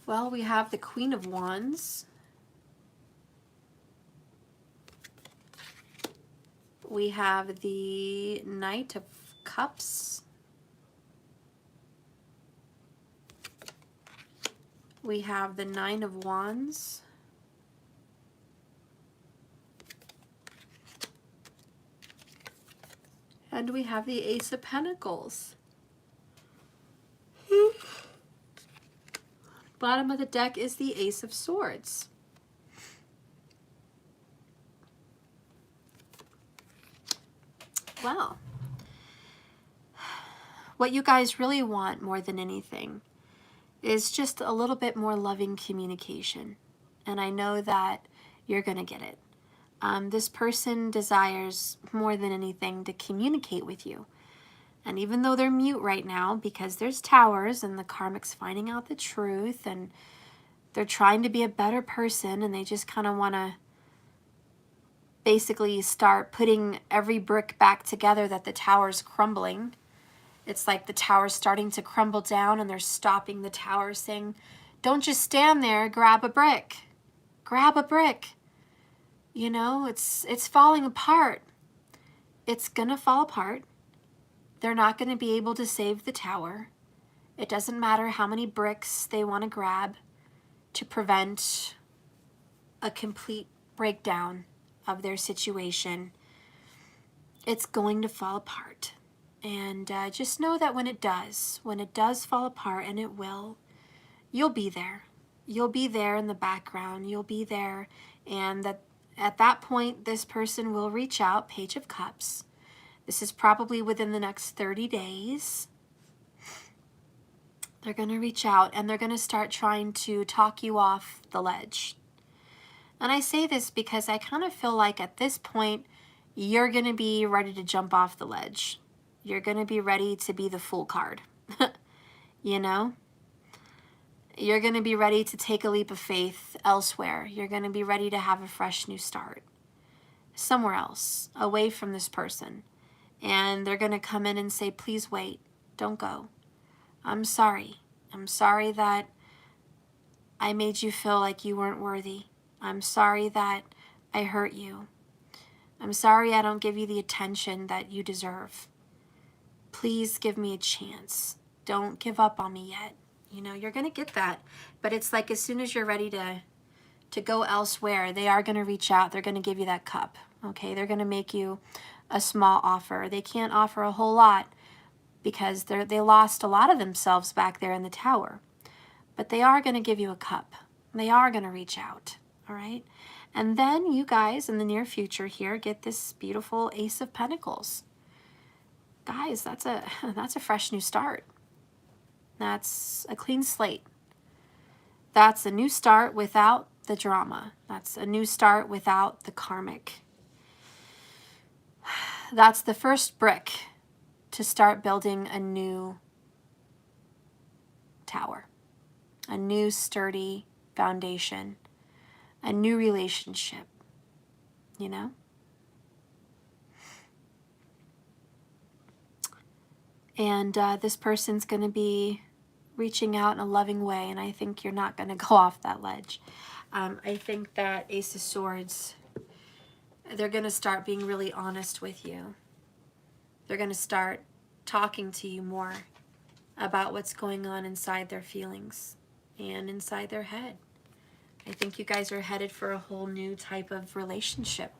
Speaker 1: Well, we have the Queen of Wands. We have the Knight of Cups. We have the Nine of Wands. And we have the Ace of Pentacles. Bottom of the deck is the Ace of Swords. Well, what you guys really want more than anything is just a little bit more loving communication. And I know that you're going to get it. This person desires more than anything to communicate with you. And even though they're mute right now because there's towers and the karmic's finding out the truth and they're trying to be a better person and they just kind of want to basically start putting every brick back together that the tower's crumbling. It's like the tower's starting to crumble down and they're stopping the tower saying, don't just stand there, grab a brick. Grab a brick. You know, it's falling apart. It's gonna fall apart. They're not gonna be able to save the tower. It doesn't matter how many bricks they want to grab to prevent a complete breakdown of their situation, it's going to fall apart. And just know that when it does fall apart, and it will, you'll be there. You'll be there in the background. You'll be there. And that at that point, this person will reach out, Page of Cups. This is probably within the next 30 days. They're going to reach out and they're going to start trying to talk you off the ledge. And I say this because I kind of feel like at this point, you're going to be ready to jump off the ledge. You're going to be ready to be the Fool card. You know? You're going to be ready to take a leap of faith elsewhere. You're going to be ready to have a fresh new start. Somewhere else, away from this person. And they're going to come in and say, please wait, don't go. I'm sorry. I'm sorry that I made you feel like you weren't worthy. I'm sorry that I hurt you. I'm sorry I don't give you the attention that you deserve. Please give me a chance. Don't give up on me yet. You know, you're going to get that. But it's like as soon as you're ready to go elsewhere, they are going to reach out. They're going to give you that cup. Okay, they're going to make you a small offer. They can't offer a whole lot because they lost a lot of themselves back there in the tower. But they are going to give you a cup. They are going to reach out. All right. And then you guys in the near future here get this beautiful Ace of Pentacles. Guys, that's a fresh new start. That's a clean slate. That's a new start without the drama. That's a new start without the karmic. That's the first brick to start building a new tower, a new sturdy foundation, a new relationship, you know? And this person's going to be reaching out in a loving way, and I think you're not going to go off that ledge. I think that Ace of Swords, they're going to start being really honest with you. They're going to start talking to you more about what's going on inside their feelings and inside their head. I think you guys are headed for a whole new type of relationship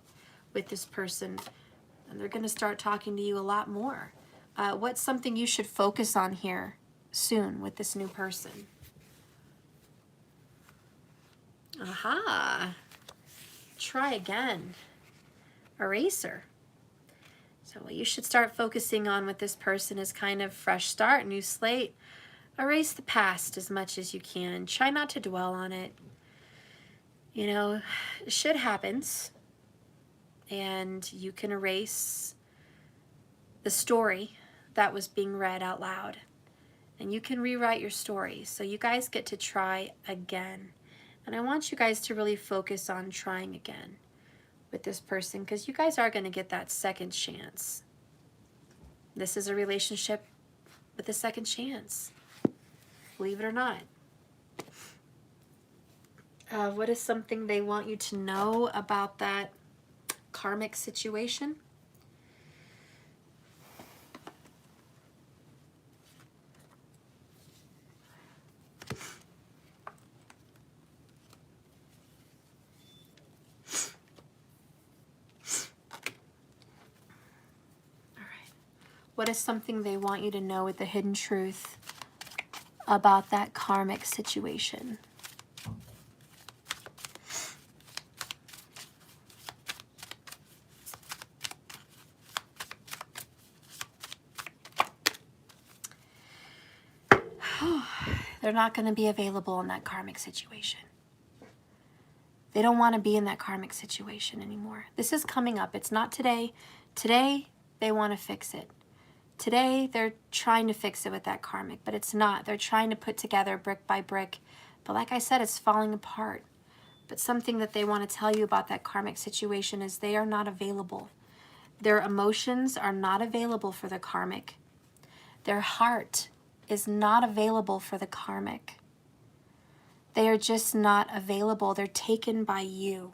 Speaker 1: with this person, and they're going to start talking to you a lot more. What's something you should focus on here soon with this new person? Aha! Try again. Eraser. So what you should start focusing on with this person is kind of fresh start, new slate. Erase the past as much as you can. Try not to dwell on it. You know, shit happens, and you can erase the story that was being read out loud, and you can rewrite your story. So you guys get to try again, and I want you guys to really focus on trying again with this person, because you guys are going to get that second chance. This is a relationship with a second chance, believe it or not. What is something they want you to know about that karmic situation? What is something they want you to know with the hidden truth about that karmic situation? They're not going to be available in that karmic situation. They don't want to be in that karmic situation anymore. This is coming up. It's not today. Today, they want to fix it. Today, they're trying to fix it with that karmic, but it's not. They're trying to put together brick by brick. But like I said, it's falling apart. But something that they want to tell you about that karmic situation is they are not available. Their emotions are not available for the karmic. Their heart is not available for the karmic. They are just not available. They're taken by you.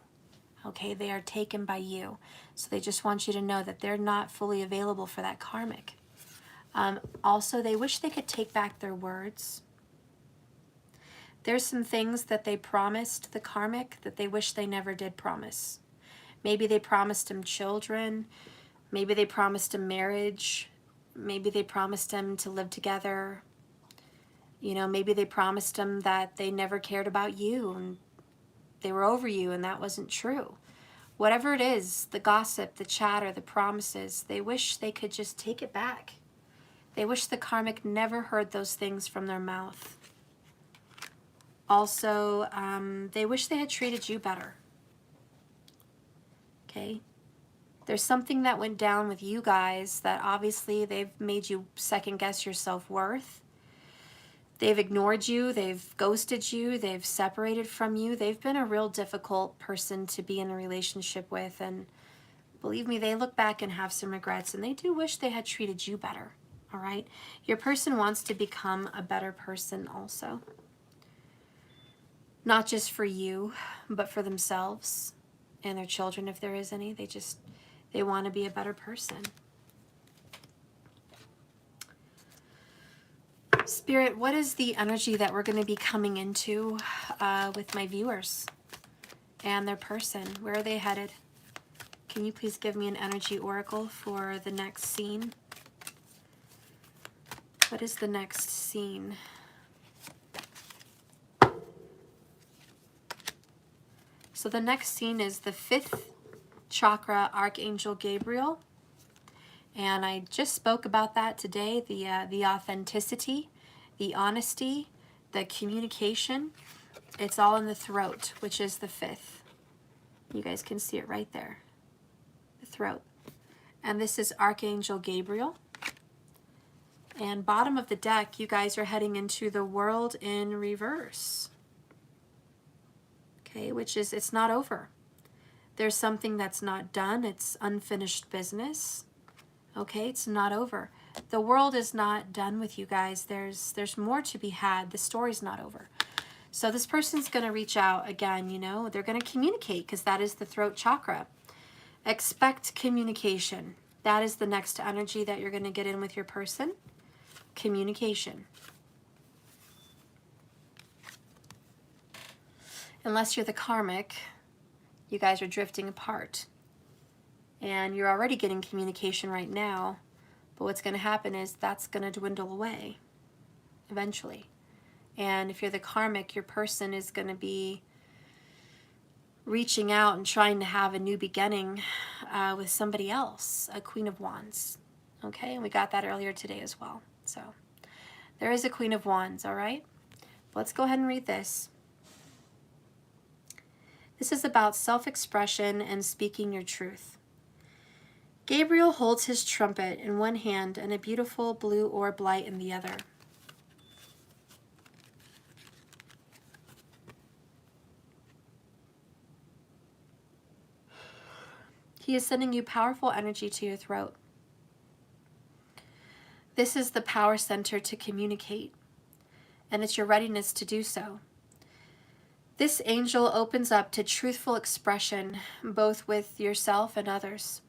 Speaker 1: Okay, they are taken by you. So they just want you to know that they're not fully available for that karmic. Also, they wish they could take back their words. There's some things that they promised the karmic that they wish they never did promise. Maybe they promised him children. Maybe they promised him marriage. Maybe they promised him to live together. You know, maybe they promised him that they never cared about you and they were over you, and that wasn't true. Whatever it is, the gossip, the chatter, the promises, they wish they could just take it back. They wish the karmic never heard those things from their mouth. Also, they wish they had treated you better. Okay? There's something that went down with you guys that obviously they've made you second guess your self-worth. They've ignored you, they've ghosted you, they've separated from you. They've been a real difficult person to be in a relationship with, and believe me, they look back and have some regrets, and they do wish they had treated you better, all right? Your person wants to become a better person also. Not just for you, but for themselves and their children, if there is any. They want to be a better person. Spirit, what is the energy that we're going to be coming into with my viewers and their person? Where are they headed? Can you please give me an energy oracle for the next scene? What is the next scene? So the next scene is the 5th chakra, Archangel Gabriel. And I just spoke about that today, the authenticity, the honesty, the communication. It's all in the throat, which is the 5th. You guys can see it right there, the throat. And this is Archangel Gabriel. And bottom of the deck, you guys are heading into the world in reverse. Okay, which is, it's not over. There's something that's not done. It's unfinished business. Okay, it's not over. The world is not done with you guys. There's more to be had. The story's not over. So this person's going to reach out again, you know. They're going to communicate because that is the throat chakra. Expect communication. That is the next energy that you're going to get in with your person. Communication. Unless you're the karmic, you guys are drifting apart. And you're already getting communication right now, but what's going to happen is that's going to dwindle away eventually. And if you're the karmic, your person is going to be reaching out and trying to have a new beginning with somebody else, a Queen of Wands. Okay, and we got that earlier today as well. So there is a Queen of Wands, all right? Let's go ahead and read this. This is about self-expression and speaking your truth. Gabriel holds his trumpet in one hand and a beautiful blue orb light in the other. He is sending you powerful energy to your throat. This is the power center to communicate, and it's your readiness to do so. This angel opens up to truthful expression, both with yourself and others.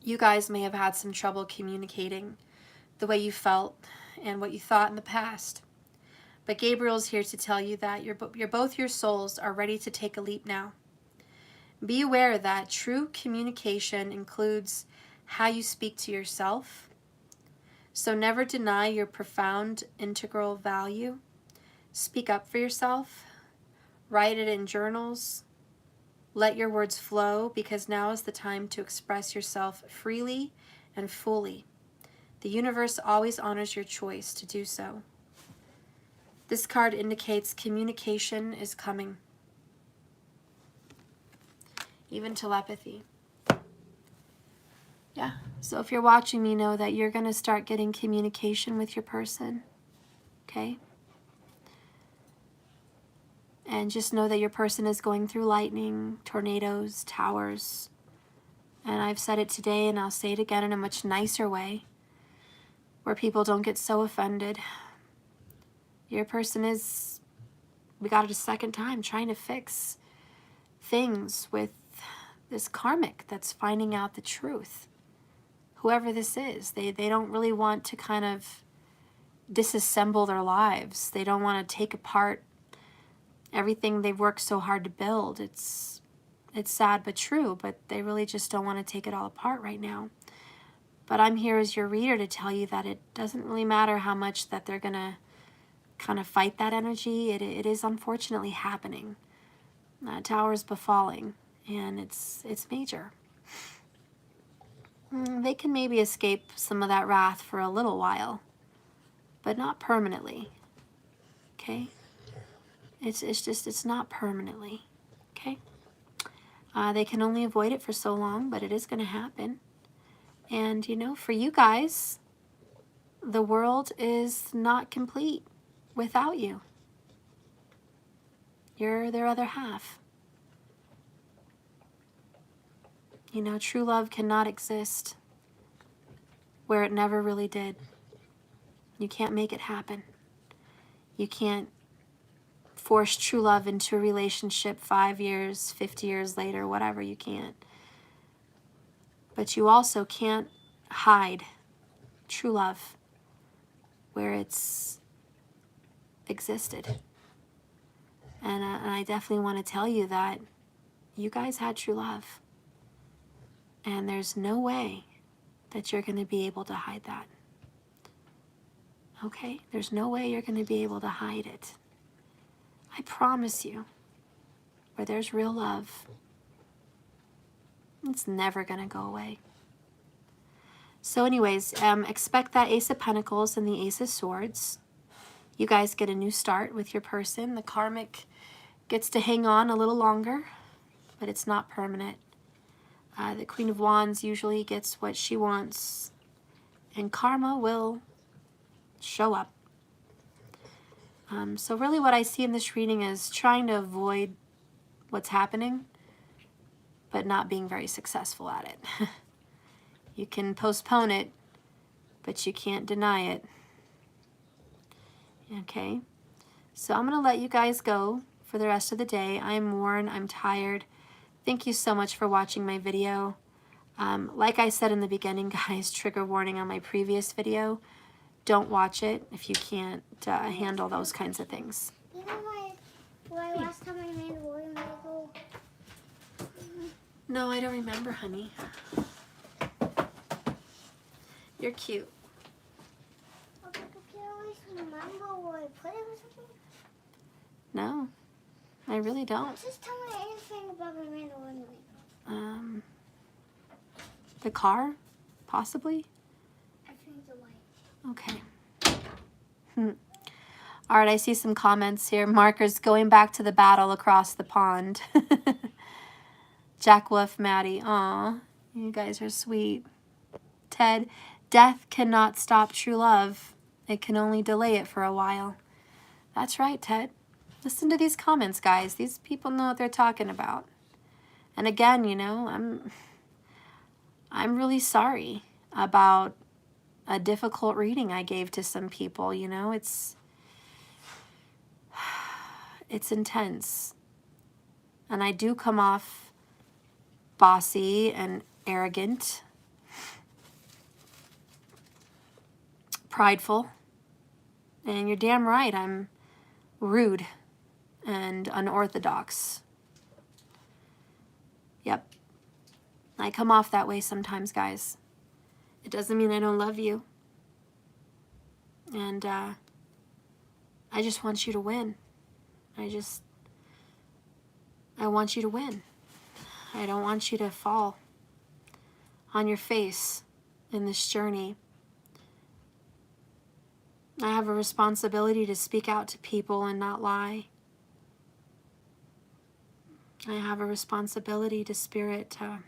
Speaker 1: You guys may have had some trouble communicating the way you felt and what you thought in the past. But Gabriel's here to tell you that both your souls are ready to take a leap now. Be aware that true communication includes how you speak to yourself. So never deny your profound integral value. Speak up for yourself. Write it in journals. Let your words flow, because now is the time to express yourself freely and fully. The universe always honors your choice to do so. This card indicates communication is coming. Even telepathy. Yeah, so if you're watching me, know that you're going to start getting communication with your person. Okay? And just know that your person is going through lightning, tornadoes, towers. And I've said it today, and I'll say it again in a much nicer way, where people don't get so offended. Your person is, we got it a second time, trying to fix things with this karmic that's finding out the truth. Whoever this is, they don't really want to kind of disassemble their lives. They don't want to take apart everything they've worked so hard to build. It's It's sad but true, but they really just don't want to take it all apart right now. But I'm here as your reader to tell you that it doesn't really matter how much that they're going to kind of fight that energy. It is unfortunately happening. Tower's befalling, and it's major. They can maybe escape some of that wrath for a little while, but not permanently. Okay? It's not permanently. Okay? They can only avoid it for so long, but it is going to happen. And, you know, for you guys, the world is not complete without you. You're their other half. You know, true love cannot exist where it never really did. You can't make it happen. You can't force true love into a relationship 5 years, 50 years later, whatever, you can't. But you also can't hide true love where it's existed. And I definitely want to tell you that you guys had true love. And there's no way that you're going to be able to hide that. Okay? There's no way you're going to be able to hide it. I promise you, where there's real love, it's never going to go away. So anyways, expect that Ace of Pentacles and the Ace of Swords. You guys get a new start with your person. The karmic gets to hang on a little longer, but it's not permanent. The Queen of Wands usually gets what she wants, and karma will show up. So really what I see in this reading is trying to avoid what's happening, but not being very successful at it. You can postpone it, but you can't deny it. Okay, so I'm going to let you guys go for the rest of the day. I'm worn, I'm tired. Thank you so much for watching my video. Like I said in the beginning, guys, trigger warning on my previous video. Don't watch it if you can't handle those kinds of things.
Speaker 2: You know why last time I made a William Lego?
Speaker 1: No, I don't remember, honey. You're cute.
Speaker 2: I can't always remember where I put it or something.
Speaker 1: No, I really don't.
Speaker 2: Just tell me anything about my William Lego.
Speaker 1: The car, possibly?
Speaker 2: I think the light.
Speaker 1: Okay. All right, I see some comments here. Markers going back to the battle across the pond. Jack Wolf, Maddie. Aw, you guys are sweet. Ted, death cannot stop true love. It can only delay it for a while. That's right, Ted. Listen to these comments, guys. These people know what they're talking about. And again, you know, I'm really sorry about a difficult reading I gave to some people, you know. It's intense. And I do come off bossy and arrogant, prideful, and you're damn right, I'm rude and unorthodox. Yep. I come off that way sometimes, guys. It doesn't mean I don't love you. And I just want you to win. I want you to win. I don't want you to fall on your face in this journey. I have a responsibility to speak out to people and not lie. I have a responsibility to spirit to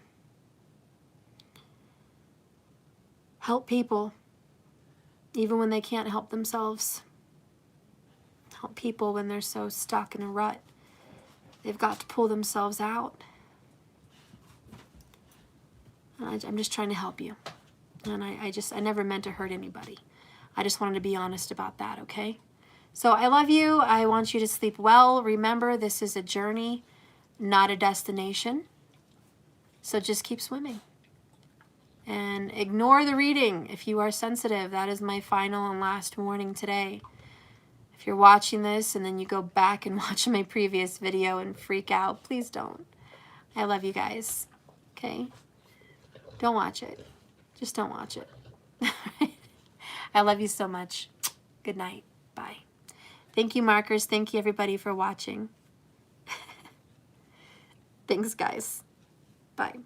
Speaker 1: help people, even when they can't help themselves. Help people when they're so stuck in a rut. They've got to pull themselves out. And I'm just trying to help you. And I never meant to hurt anybody. I just wanted to be honest about that, okay? So I love you. I want you to sleep well. Remember, this is a journey, not a destination. So just keep swimming. And ignore the reading if you are sensitive. That is my final and last warning today. If you're watching this and then you go back and watch my previous video and freak out, please don't. I love you guys. Okay? Don't watch it. Just don't watch it. I love you so much. Good night. Bye. Thank you, markers. Thank you, everybody, for watching. Thanks, guys. Bye.